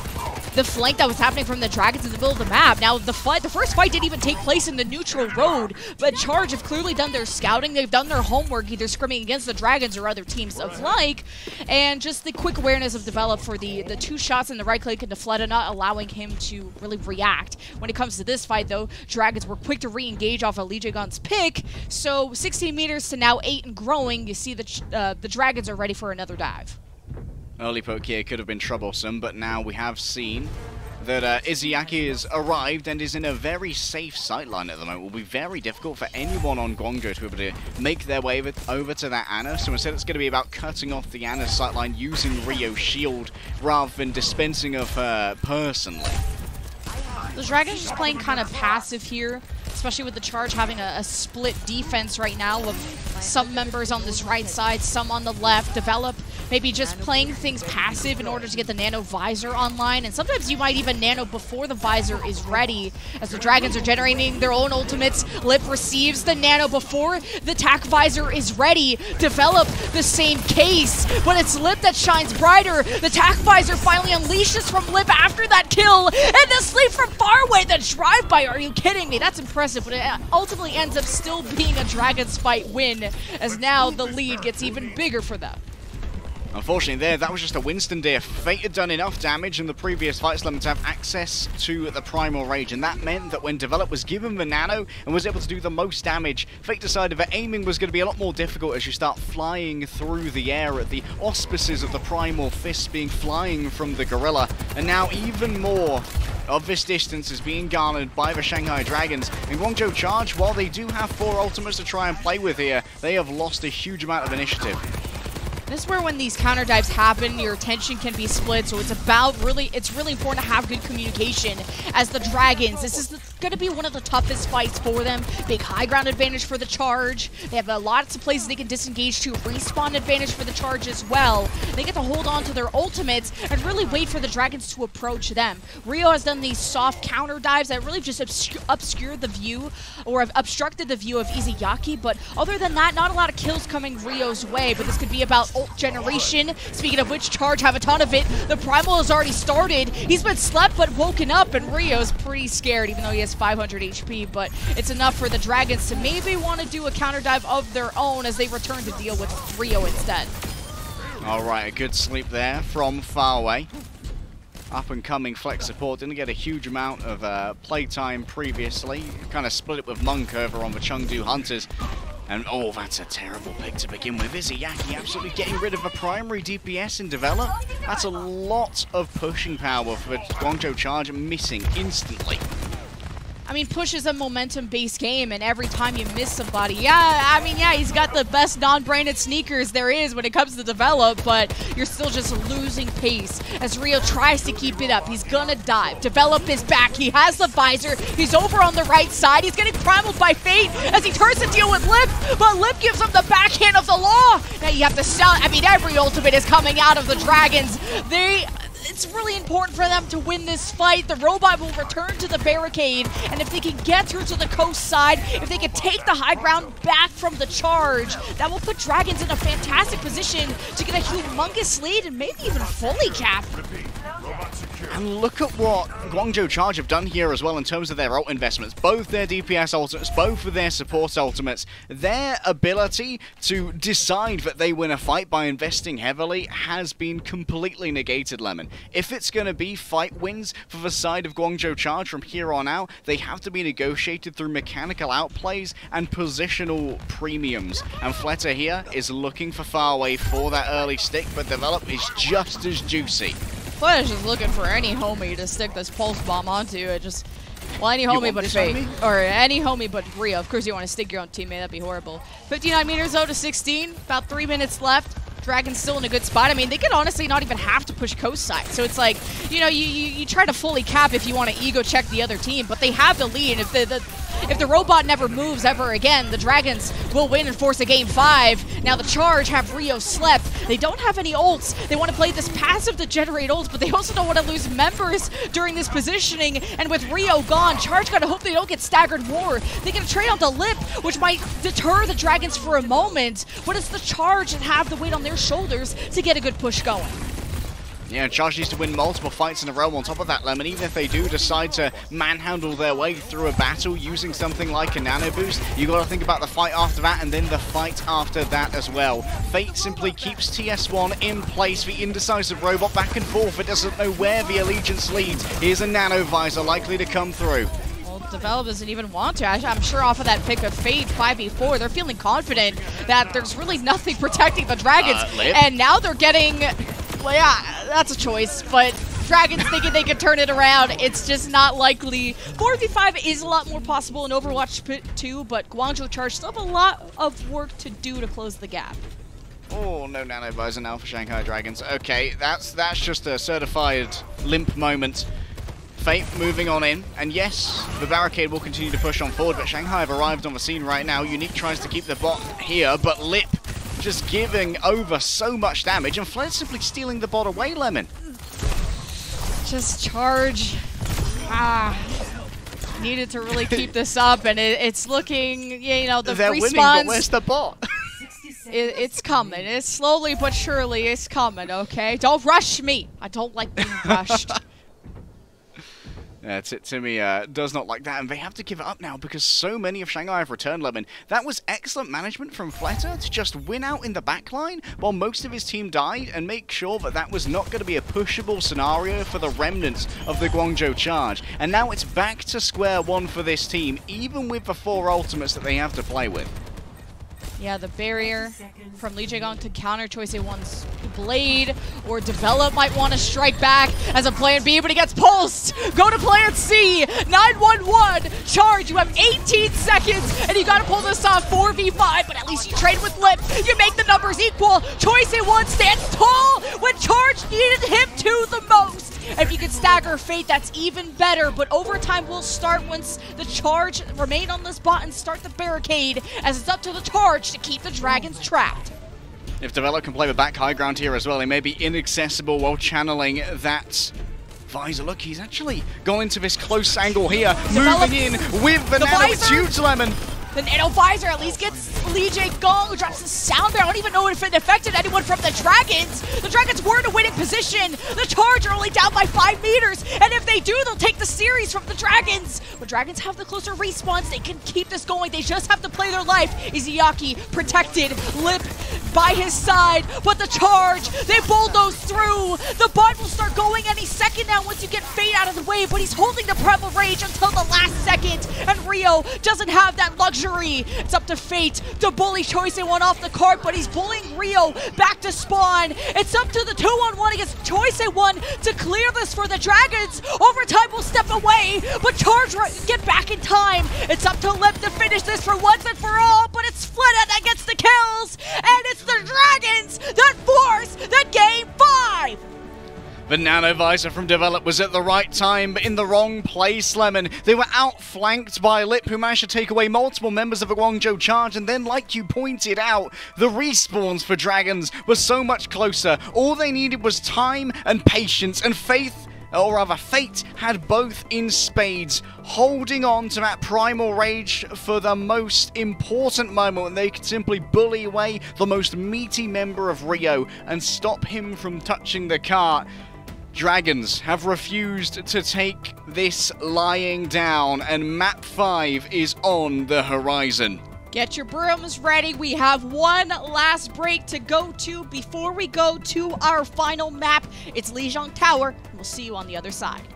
flank that was happening from the Dragons in the middle of the map. Now, the first fight didn't even take place in the neutral road, but Charge have clearly done their scouting. They've done their homework, either scrimming against the Dragons or other teams of like, and just the quick awareness of Develop for the 2 shots in the right click into Fleda, not allowing him to really react. When it comes to this fight, though, Dragons were quick to re-engage off of Li Jaegon's pick, so 16 meters to now 8 and growing. You see the Dragons are ready for another dive. Early poke here could have been troublesome, but now we have seen that Izayaki has arrived and is in a very safe sightline at the moment. It will be very difficult for anyone on Guangzhou to be able to make their way over to that Ana, so instead it's going to be about cutting off the Ana's sightline using Rio's shield rather than dispensing of her personally. The Dragons just playing kind of passive here, especially with the Charge having a split defense right now of some members on this right side, some on the left. Develop maybe just playing things passive in order to get the Nano Visor online, and sometimes you might even Nano before the Visor is ready, as the Dragons are generating their own ultimates. Lip receives the Nano before the Tac Visor is ready. Develop the same case, but it's Lip that shines brighter. The Tac Visor finally unleashes from Lip after that kill, and the sleep from far away, the drive-by, are you kidding me? That's impressive, but it ultimately ends up still being a Dragons fight win, as now the lead gets even bigger for them. Unfortunately there, that was just a Winston deer. Fate had done enough damage in the previous fights Lemon to have access to the Primal Rage, and that meant that when Develop was given the Nano and was able to do the most damage, Fate decided that aiming was going to be a lot more difficult as you start flying through the air at the auspices of the Primal Fist being flying from the Gorilla. And now even more of this distance is being garnered by the Shanghai Dragons. And Guangzhou Charge, while they do have 4 ultimates to try and play with here, they have lost a huge amount of initiative. This is where when these counter dives happen, your attention can be split, so it's really important to have good communication as the Dragons. This is going to be one of the toughest fights for them. Big high ground advantage for the Charge. They have lots of places they can disengage to. Respawn advantage for the Charge as well. They get to hold on to their ultimates and really wait for the Dragons to approach them. Rio has done these soft counter dives that really just obscured the view, or have obstructed the view of Izayaki, but other than that, not a lot of kills coming Rio's way, but this could be about ult generation. Speaking of which, Charge have a ton of it. The Primal has already started. He's been slept but woken up, and Rio's pretty scared, even though he has 500 HP, but it's enough for the Dragons to maybe want to do a counter dive of their own as they return to deal with Rio instead. Alright, a good sleep there from far away. Up and coming flex support, didn't get a huge amount of playtime previously. Kind of split it with Monk over on the Chengdu Hunters. And oh, that's a terrible pick to begin with. Izayaki absolutely getting rid of a primary DPS in Develop. That's a lot of pushing power for Guangzhou Charge, missing instantly. I mean, Push is a momentum-based game, and every time you miss somebody, yeah, he's got the best non-branded sneakers there is when it comes to Develop, but you're still just losing pace as Rio tries to keep it up. He's gonna dive. Develop is back. He has the visor. He's over on the right side. He's getting primaled by Fate as he turns to deal with Lip, but Lip gives him the backhand of the law. Now you have to sell. I mean, every ultimate is coming out of the Dragons. It's really important for them to win this fight. The robot will return to the barricade, and if they can get through to the coast side, if they can take the high ground back from the Charge, that will put Dragons in a fantastic position to get a humongous lead and maybe even fully cap. And look at what Guangzhou Charge have done here as well in terms of their ult investments. Both their DPS ultimates, both of their support ultimates. Their ability to decide that they win a fight by investing heavily has been completely negated, Lemon. If it's going to be fight wins for the side of Guangzhou Charge from here on out, they have to be negotiated through mechanical outplays and positional premiums. And Fleta here is looking for far away for that early stick, but Develop is just as juicy. Flash is looking for any homie to stick this pulse bomb onto. It just, well, any homie but Fate, or any homie but Rio. Of course, you want to stick your own teammate. That'd be horrible. 59 meters though to 16. About 3 minutes left. Dragon's still in a good spot. I mean, they could honestly not even have to push coast side. So it's like, you know, you try to fully cap if you want to ego check the other team, but they have the lead. If the robot never moves ever again, the Dragons will win and force a game 5. Now the Charge have Rio slept. They don't have any ults. They want to play this passive to generate ults, but they also don't want to lose members during this positioning. And with Rio gone, Charge gotta hope they don't get staggered more. They get a trade on the Lip, which might deter the Dragons for a moment, but it's the Charge that have the weight on their shoulders to get a good push going. Yeah, Charge needs to win multiple fights in a row on top of that, Lemon. Even if they do decide to manhandle their way through a battle using something like a nano boost, you got to think about the fight after that and then the fight after that as well. Fate simply keeps TS1 in place. The indecisive robot back and forth. It doesn't know where the allegiance leads. Here's a nano visor likely to come through. Develop doesn't even want to. I'm sure off of that pick of Fate 5v4, they're feeling confident that there's really nothing protecting the Dragons. And now they're getting, well, yeah, that's a choice, but Dragons thinking they can turn it around. It's just not likely. 4v5 is a lot more possible in Overwatch 2, but Guangzhou Charge still have a lot of work to do to close the gap. Oh, no nano visor now for Shanghai Dragons. Okay, that's just a certified limp moment. Fate moving on in, and yes, the barricade will continue to push on forward, but Shanghai have arrived on the scene right now. Unique tries to keep the bot here, but Lip just giving over so much damage, and Flair's simply stealing the bot away, Lemon. Just Charge. Needed to really keep this up, and it's looking, you know, the They're respawns. Winning, but where's the bot? It's coming. It's slowly but surely it's coming, okay? Don't rush me. I don't like being rushed. Timmy does not like that, and they have to give it up now because so many of Shanghai have returned, Lemon. That was excellent management from Fleta to just win out in the backline while most of his team died and make sure that that was not going to be a pushable scenario for the remnants of the Guangzhou charge. And now it's back to square one for this team, even with the 4 ultimates that they have to play with. Yeah, the barrier from Lee Jae-gong to counter Choice A1's Blade, or Develop might want to strike back as a plan B, but he gets pulsed. Go to plan C, 911, charge, you have 18 seconds, and you gotta pull this off 4v5, but at least you trade with Lip, you make the numbers equal. Choice A1 stands tall when charge needed him to the most. If you can stagger Fate, that's even better, but overtime will start once the charge remain on this spot and start the barricade, as it's up to the charge to keep the Dragons trapped. If Develop can play the back high ground here as well, he may be inaccessible while channeling that visor. Look, he's actually gone into this close angle here, moving in with the nano. It's huge, Lemon. The Nano Visor at least gets Lee Jae-gong, who drops the sound there. I don't even know if it affected anyone from the Dragons. The Dragons were in a winning position. The Charge are only down by 5 meters, and if they do, they'll take the series from the Dragons. But Dragons have the closer respawns. They can keep this going. They just have to play their life. Izuyaki protected, Lip by his side, but the Charge, they bulldoze through. The bot will start going any second now once you get Fate out of the way, but he's holding the Preble Rage until the last second, and Rio doesn't have that luxury. It's up to Fate to bully Choice A1 off the cart, but he's bullying Rio back to spawn. It's up to the 2-on-1 against Choice A1 to clear this for the Dragons. Overtime will step away, but Charge get back in time. It's up to Lip to finish this for once and for all, but it's Fleta that gets the kills, and it's the Dragons that force the Game 5! The Nano Visor from Develop was at the right time, but in the wrong place, Lemon. They were outflanked by Lip, who managed to take away multiple members of the Guangzhou charge, and then, like you pointed out, the respawns for Dragons were so much closer. All they needed was time and patience, and faith, or rather Fate, had both in spades, holding on to that primal rage for the most important moment when they could simply bully away the most meaty member of Rio and stop him from touching the cart. Dragons have refused to take this lying down, and map 5 is on the horizon. Get your brooms ready. We have one last break to go to before we go to our final map. It's Lijiang Tower, and we'll see you on the other side.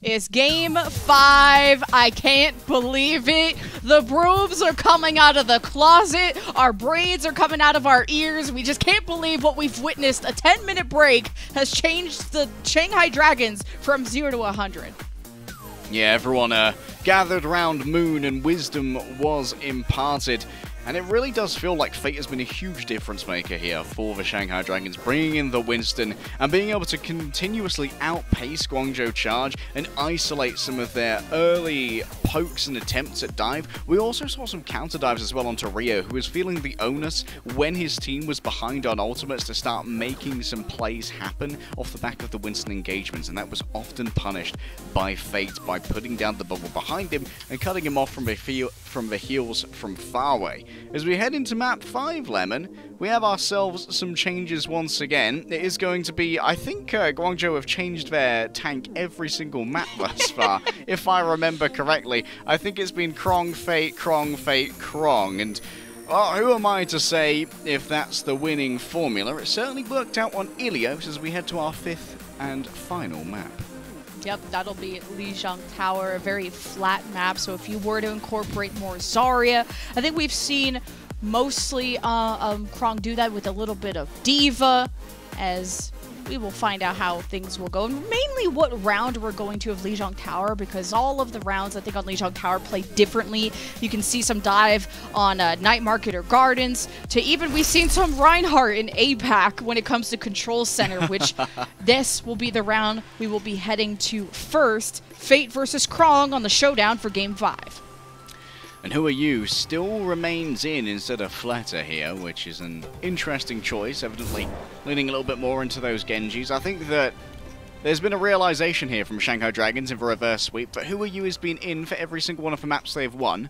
It's game 5. I can't believe it. The brooms are coming out of the closet. Our braids are coming out of our ears. We just can't believe what we've witnessed. A 10-minute break has changed the Shanghai Dragons from 0 to 100. Yeah, everyone gathered around Moon and wisdom was imparted. And it really does feel like Fate has been a huge difference maker here for the Shanghai Dragons, bringing in the Winston and being able to continuously outpace Guangzhou Charge and isolate some of their early pokes and attempts at dive. We also saw some counter dives as well onto Rio, who was feeling the onus when his team was behind on ultimates to start making some plays happen off the back of the Winston engagements, and that was often punished by Fate by putting down the bubble behind him and cutting him off from the heels from far away. As we head into map 5, Lemon, we have ourselves some changes once again. It is going to be, I think Guangzhou have changed their tank every single map thus far, if I remember correctly. I think it's been Krong, Fate, Krong, Fate, Krong, and who am I to say if that's the winning formula? It certainly worked out on Ilios as we head to our 5th and final map. Yep, that'll be Lijiang Tower, a very flat map, so if you were to incorporate more Zarya, I think we've seen mostly Krong do that with a little bit of Diva, as we will find out how things will go. And mainly what round we're going to of Lijiang Tower, because all of the rounds, I think, on Lijiang Tower play differently. You can see some dive on Night Market or Gardens, to even we've seen some Reinhardt in APAC when it comes to Control Center, which this will be the round we will be heading to first. Fate versus Krong on the showdown for Game 5. And Who Are You still remains in instead of Fleta here, which is an interesting choice, evidently leaning a little bit more into those Genjis. I think that there's been a realization here from Shanghai Dragons in the reverse sweep that Who Are You has been in for every single one of the maps they've won.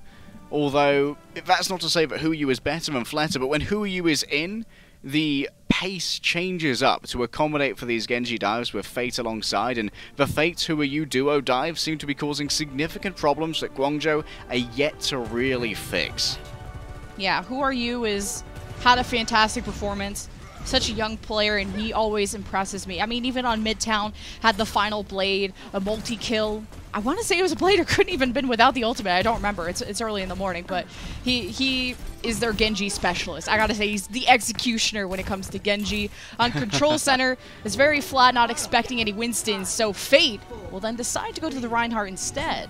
Although, that's not to say that Who Are You is better than Fleta, but when Who Are You is in, the pace changes up to accommodate for these Genji dives with Fate alongside, and the Fate Who Are You duo dives seem to be causing significant problems that Guangzhou are yet to really fix. Yeah, Who Are You had a fantastic performance. Such a young player, and he always impresses me. I mean, even on Midtown, had the final blade, a multi-kill. I want to say it was a blade or couldn't even been without the ultimate. I don't remember. It's early in the morning, but he is their Genji specialist. I gotta say, he's the executioner when it comes to Genji. On Control Center, is very flat, not expecting any Winstons, so Fate will then decide to go to the Reinhardt instead.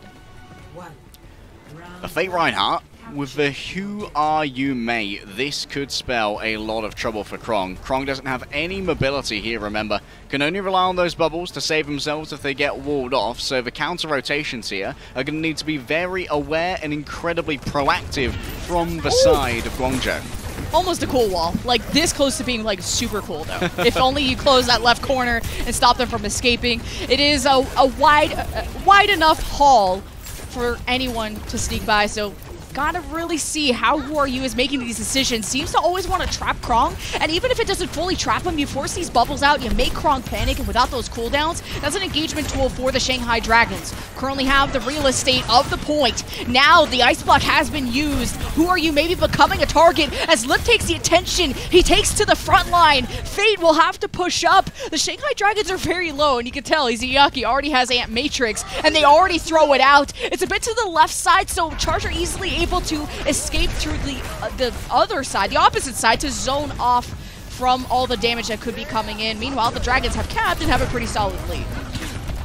A Fate Reinhardt with the Who Are You mate, this could spell a lot of trouble for Krong. Krong doesn't have any mobility here, remember. Can only rely on those bubbles to save themselves if they get walled off, so the counter rotations here are going to need to be very aware and incredibly proactive from the side of Guangzhou. Almost a cool wall. Like, this close to being, like, super cool, though. If only you close that left corner and stop them from escaping. It is a wide enough hall for anyone to sneak by, so gotta really see how Who Are You is making these decisions. Seems to always want to trap Krong, and even if it doesn't fully trap him, you force these bubbles out, you make Krong panic, and without those cooldowns, that's an engagement tool for the Shanghai Dragons. Currently have the real estate of the point. Now the ice block has been used. Who Are You maybe becoming a target as Lip takes the attention. He takes to the front line. Fate will have to push up. The Shanghai Dragons are very low, and you can tell Izuyaki already has Ant Matrix, and they already throw it out. It's a bit to the left side, so Charger easily able to escape through the other side, the opposite side, to zone off from all the damage that could be coming in. Meanwhile, the Dragons have capped and have a pretty solid lead.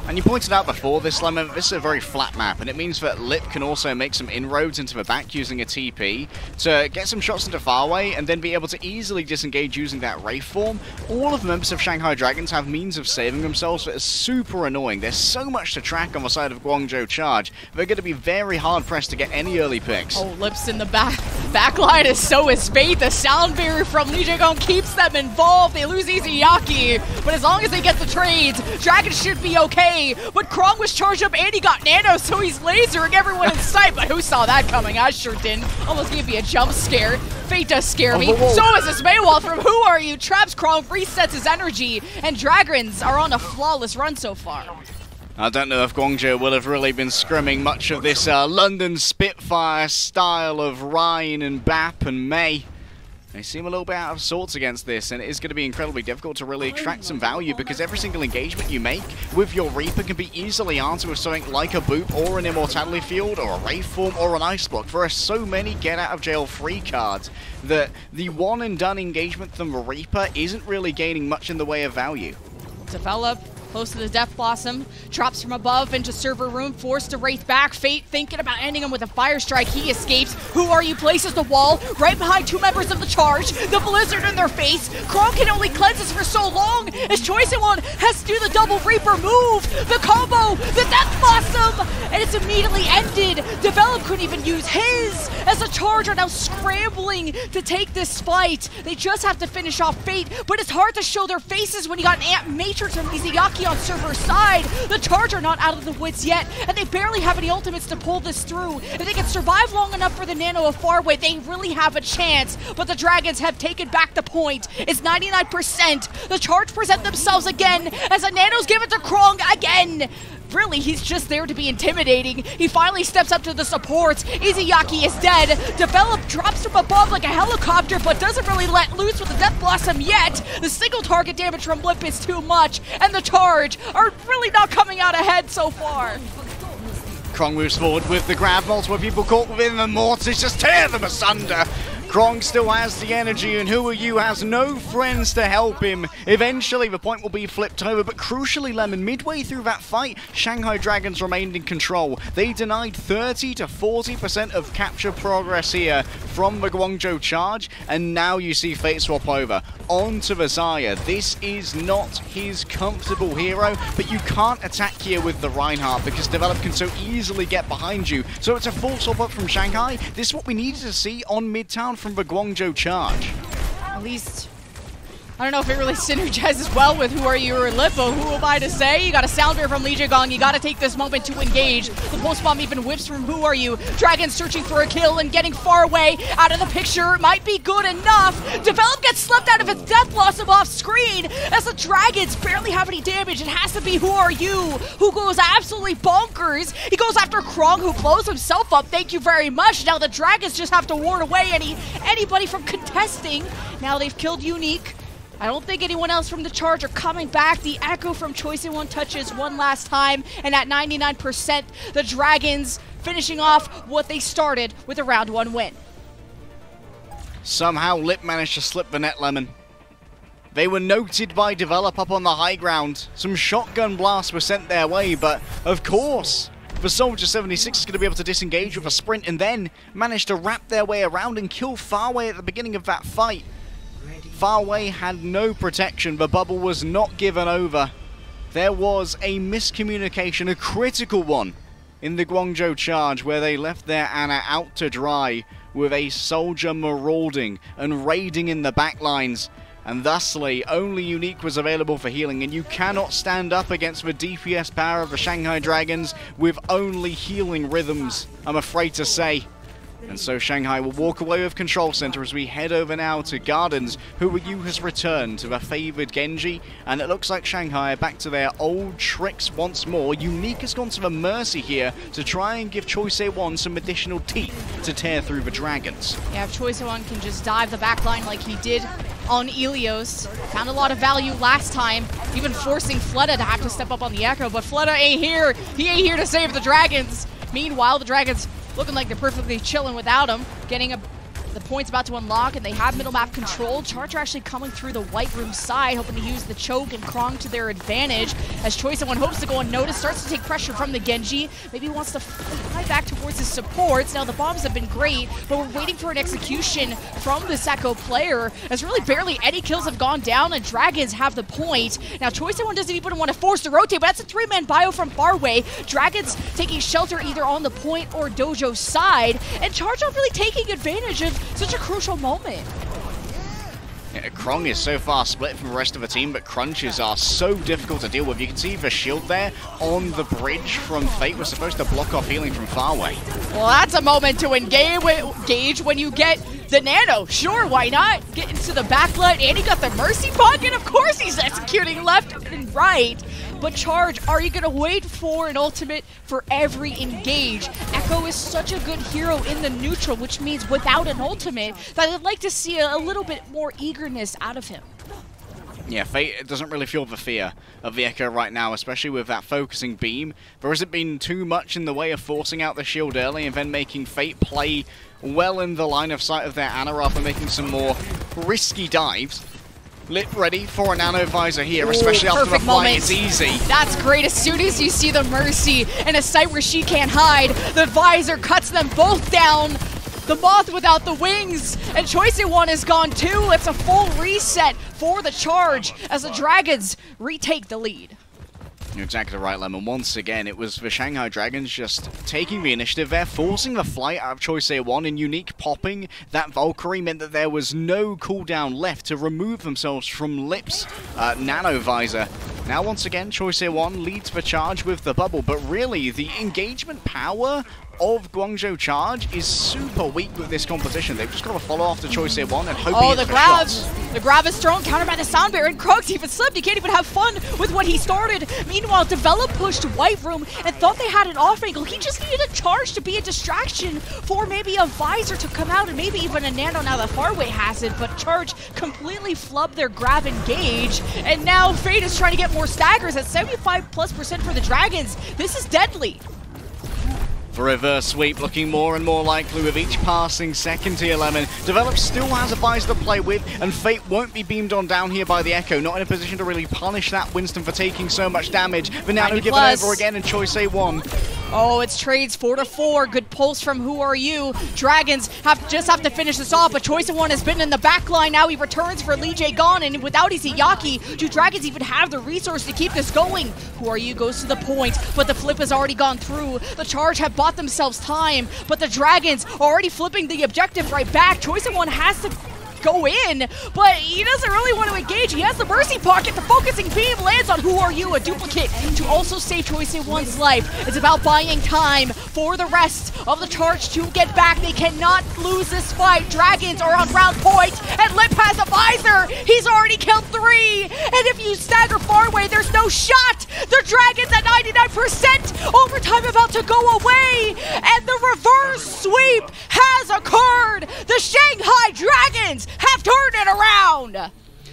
And you pointed out before this, Lemon, this is a very flat map, and it means that Lip can also make some inroads into the back using a TP to get some shots into Farway and then be able to easily disengage using that Wraith form. All of the members of Shanghai Dragons have means of saving themselves that is super annoying. There's so much to track on the side of Guangzhou Charge. They're going to be very hard-pressed to get any early picks. Oh, Lip's in the backline, and so is Fate. The sound barrier from Lee Jae-gong keeps them involved. They lose Izuyaki, but as long as they get the trades, Dragons should be okay. But Krong was charged up and he got nano, so he's lasering everyone in sight. But who saw that coming? I sure didn't. Almost gave me a jump scare. Fate does scare me. So is this Maywall from Who Are You? Traps Krong, resets his energy, and Dragons are on a flawless run so far. I don't know if Guangzhou will have really been scrimming much of this London Spitfire style of Ryan and Bap and May. They seem a little bit out of sorts against this, and it is going to be incredibly difficult to really extract some value because every single engagement you make with your Reaper can be easily answered with something like a Boop or an Immortality Field or a Wraith Form or an Ice Block. There are so many get-out-of-jail-free cards that the one-and-done engagement from the Reaper isn't really gaining much in the way of value. Develop. Close to the Death Blossom, drops from above into server room, forced to Wraith back. Fate thinking about ending him with a Fire Strike. He escapes. Who Are You places the wall right behind two members of the charge. The Blizzard in their face. Krong can only cleanse us for so long as Choice1 has to do the double Reaper move. The combo, the Death Blossom, and it's immediately ended. Develop couldn't even use his as the charge are now scrambling to take this fight. They just have to finish off Fate, but it's hard to show their faces when you got an Ant Matrix from Izayaki on server side. The charge are not out of the woods yet, and they barely have any ultimates to pull this through. If they can survive long enough for the Nano of Farway, they really have a chance, but the Dragons have taken back the point. It's 99%. The charge present themselves again as the Nanos give it to Krong again. Really, he's just there to be intimidating. He finally steps up to the supports. Izayaki is dead. Develop drops from above like a helicopter, but doesn't really let loose with the Death Blossom yet. The single target damage from Limp is too much, and the charge are really not coming out ahead so far. Krong moves forward with the grab. Multiple people caught within the mortars, just tear them asunder. Krong still has the energy, and Who Are You has no friends to help him. Eventually, the point will be flipped over, but crucially, Lemon, midway through that fight, Shanghai Dragons remained in control. They denied 30 to 40% of capture progress here from the Guangzhou charge, and now you see Fate swap over onto the Zarya. This is not his comfortable hero, but you can't attack here with the Reinhardt because Develop can so easily get behind you. So it's a full swap up from Shanghai. This is what we needed to see on Midtown from the Guangzhou charge. At least, I don't know if it really synergizes well with Who Are You or Lippo. Who am I to say? You got a sounder from Lee Jae-gong. You got to take this moment to engage. The pulse bomb even whips from Who Are You. Dragon searching for a kill and getting far away out of the picture. Might be good enough. Develop gets slept out of its Death Blossom off screen as the Dragons barely have any damage. It has to be Who Are You, who goes absolutely bonkers. He goes after Krong, who blows himself up. Thank you very much. Now the Dragons just have to ward away anybody from contesting. Now they've killed Unique. I don't think anyone else from the charge are coming back. The echo from Choice1 touches one last time, and at 99%, the Dragons finishing off what they started with a round 1 win. Somehow Lip managed to slip the net, Lemon. They were noted by Develop up on the high ground. Some shotgun blasts were sent their way, but of course, the Soldier 76 is going to be able to disengage with a sprint and then manage to wrap their way around and kill Farway at the beginning of that fight. Farway had no protection. The bubble was not given over. There was a miscommunication, a critical one, in the Guangzhou charge where they left their Ana out to dry with a soldier marauding and raiding in the backlines. And thusly, only Unique was available for healing, and you cannot stand up against the DPS power of the Shanghai Dragons with only healing rhythms, I'm afraid to say. And so Shanghai will walk away with Control Center as we head over now to Gardens. Who Are You has returned to the favoured Genji, and it looks like Shanghai are back to their old tricks once more. Unique has gone to the Mercy here to try and give Choice1 some additional teeth to tear through the Dragons. Yeah, if Choice1 can just dive the backline like he did on Ilios, found a lot of value last time, even forcing Fleta to have to step up on the Echo, but Fleta ain't here. He ain't here to save the Dragons. Meanwhile, the Dragons looking like they're perfectly chilling without him, getting the points about to unlock, and they have middle map control. Charger actually coming through the white room side, hoping to use the choke and Krong to their advantage, as Choice1 hopes to go unnoticed, starts to take pressure from the Genji. Maybe wants to fly back towards his supports. Now the bombs have been great, but we're waiting for an execution from this Echo player, as really barely any kills have gone down, and Dragons have the point. Now Choice1 doesn't even want to force to rotate, but that's a 3-man bio from Farway. Dragons taking shelter either on the point or Dojo's side, and Charge not really taking advantage of such a crucial moment. Yeah, Krong is so far split from the rest of the team, but crunches are so difficult to deal with. You can see the shield there on the bridge from Fate was supposed to block off healing from Farway. Well, that's a moment to engage when you get The Nano, sure, why not? Get into the backline, and he got the Mercy pocket. Of course he's executing left and right. But Charge, are you gonna wait for an ultimate for every engage? Echo is such a good hero in the neutral, which means without an ultimate, that I'd like to see a little bit more eagerness out of him. Yeah, Fate doesn't really feel the fear of the Echo right now, especially with that focusing beam. There hasn't been too much in the way of forcing out the shield early and then making Fate play well in the line of sight of their Ana rather than making some more risky dives. Lip ready for a Nano Visor here, especially after the flight. It's easy. That's great. As soon as you see the Mercy in a site where she can't hide, the Visor cuts them both down. The Moth without the wings, and Choice One is gone too. It's a full reset for the Charge as the Dragons retake the lead. You're exactly right, Lemon. Once again, it was the Shanghai Dragons just taking the initiative there, forcing the flight out of Choice One, and Unique popping that Valkyrie meant that there was no cooldown left to remove themselves from Lip's Nano Visor. Now, once again, Choice One leads the charge with the bubble, but really, the engagement power of Guangzhou Charge is super weak with this composition. They've just got to follow after Choice One and hope he hits the shots. The grab is thrown, countered by the Sound Bear, and Krog's even slipped. He can't even have fun with what he started. Meanwhile, Develop pushed White Room and thought they had an off angle. He just needed a charge to be a distraction for maybe a Visor to come out and maybe even a Nano now that Farway has it, but Charge completely flubbed their grab engage, and now Fate is trying to get more staggers at 75+% for the Dragons. This is deadly. The reverse sweep looking more and more likely with each passing second here, Lemon. Develop still has a Visor to play with, and Fate won't be beamed on down here by the Echo. Not in a position to really punish that Winston for taking so much damage. But now given over again, and Choice One. Oh, it's trades 4-4. Good pulse from Who Are You. Dragons just have to finish this off, but Choice One has been in the back line. Now he returns for Lee J gone, and without Izayaki, do Dragons even have the resource to keep this going? Who Are You goes to the point, but the flip has already gone through. The Charge have bought themselves time, but the Dragons are already flipping the objective right back. Choice One has to go in, but he doesn't really want to engage. He has the Mercy pocket. The focusing beam lands on Who Are You, a duplicate to also save Choice One's life. It's about buying time for the rest of the Charge to get back. They cannot lose this fight. Dragons are on round point, and Lip has a Visor. He's already killed 3, and if you stagger Farway, there's no shot. The Dragons at 99%. Overtime about to go away, and the reverse sweep has occurred. The Shanghai Dragons have turned it around.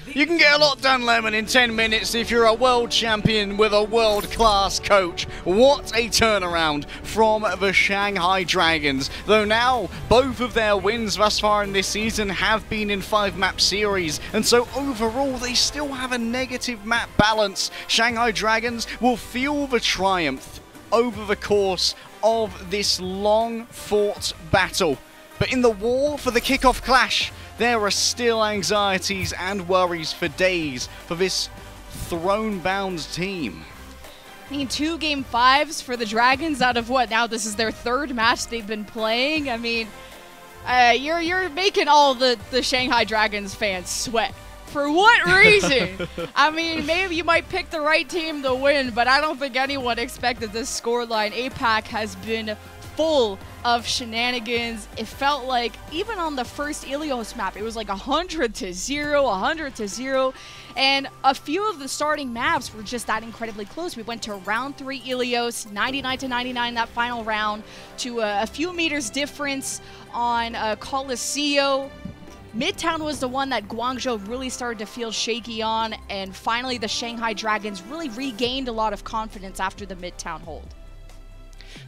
You can get a lot done, Lemon, in 10 minutes if you're a world champion with a world-class coach. What a turnaround from the Shanghai Dragons. Though now, both of their wins thus far in this season have been in 5-map series, and so overall they still have a negative map balance. Shanghai Dragons will feel the triumph over the course of this long-fought battle. But in the war for the kickoff clash, there are still anxieties and worries for days for this throne-bound team. I mean, 2 Game 5s for the Dragons out of what? Now this is their 3rd match they've been playing. I mean, you're making all the Shanghai Dragons fans sweat. For what reason? I mean, maybe you might pick the right team to win, but I don't think anyone expected this scoreline. APAC has been full of shenanigans. It felt like even on the first Ilios map, it was like 100-0, 100-0, and a few of the starting maps were just that incredibly close. We went to round 3 Ilios, 99-99 that final round, to a few meters difference on Coliseum. Midtown was the one that Guangzhou really started to feel shaky on, and finally the Shanghai Dragons really regained a lot of confidence after the Midtown hold.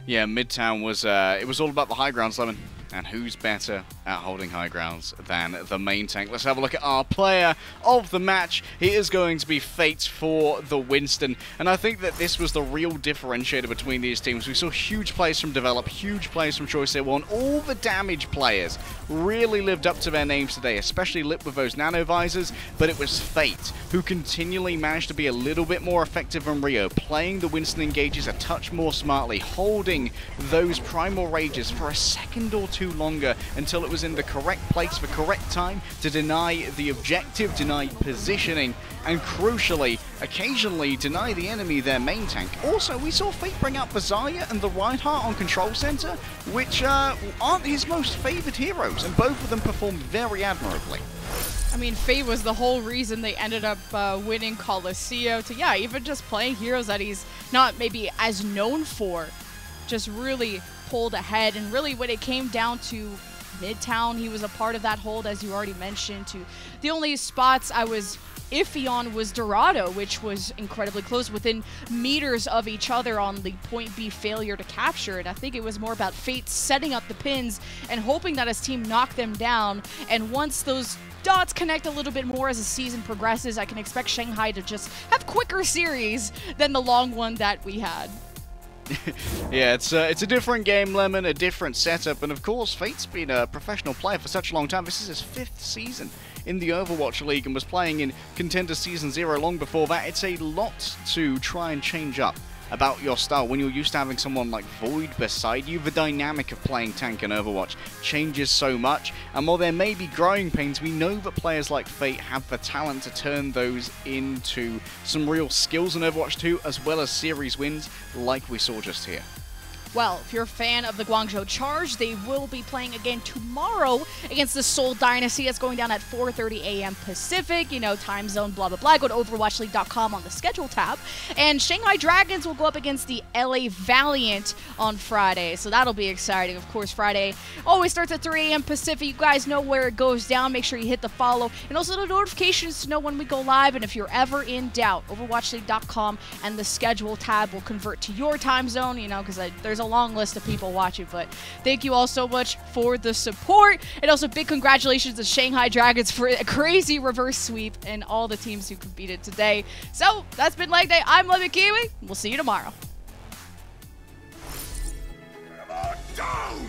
Yeah, Midtown was, it was all about the high grounds, Lemon. And who's better at holding high grounds than the main tank? Let's have a look at our player of the match. He is going to be Fate for the Winston. And I think that this was the real differentiator between these teams. We saw huge plays from Develop, huge plays from Choice One. All the damage players really lived up to their names today, especially Lip with those nano visors. But it was Fate who continually managed to be a little bit more effective than Rio, playing the Winston engages a touch more smartly, holding those primal rages for a second or two longer until it was was in the correct place for correct time to deny the objective, deny positioning, and crucially, occasionally deny the enemy their main tank. Also, we saw Fate bring out Bazaya and the Reinhardt on Control Center, which aren't his most favored heroes, and both of them performed very admirably. I mean, Fate was the whole reason they ended up winning Coliseum to, yeah, even just playing heroes that he's not maybe as known for, just really pulled ahead. And really when it came down to Midtown, he was a part of that hold, as you already mentioned. To the only spots I was iffy on was Dorado, which was incredibly close, within meters of each other on the point B failure to capture it. I think it was more about Fate setting up the pins and hoping that his team knocked them down, and once those dots connect a little bit more as the season progresses, I can expect Shanghai to just have quicker series than the long one that we had. Yeah, it's a different game, Lemon, a different setup, and of course, Fate's been a professional player for such a long time. This is his 5th season in the Overwatch League and was playing in Contender Season 0 long before that. It's a lot to try and change up about your style when you're used to having someone like Void beside you. The dynamic of playing tank in Overwatch changes so much, and while there may be growing pains, we know that players like Fate have the talent to turn those into some real skills in Overwatch 2, as well as series wins like we saw just here. Well, if you're a fan of the Guangzhou Charge, they will be playing again tomorrow against the Seoul Dynasty. It's going down at 4:30 a.m. Pacific, you know, time zone, blah, blah, blah. Go to overwatchleague.com on the schedule tab. And Shanghai Dragons will go up against the LA Valiant on Friday, so that'll be exciting. Of course, Friday always starts at 3 a.m. Pacific. You guys know where it goes down. Make sure you hit the follow, and also the notifications to know when we go live. And if you're ever in doubt, overwatchleague.com and the schedule tab will convert to your time zone, you know, because there's a long list of people watching. But thank you all so much for the support, and also big congratulations to Shanghai Dragons for a crazy reverse sweep and all the teams who competed today. So that's been Leg Day. I'm Lemon Kiwi. We'll see you tomorrow. Down!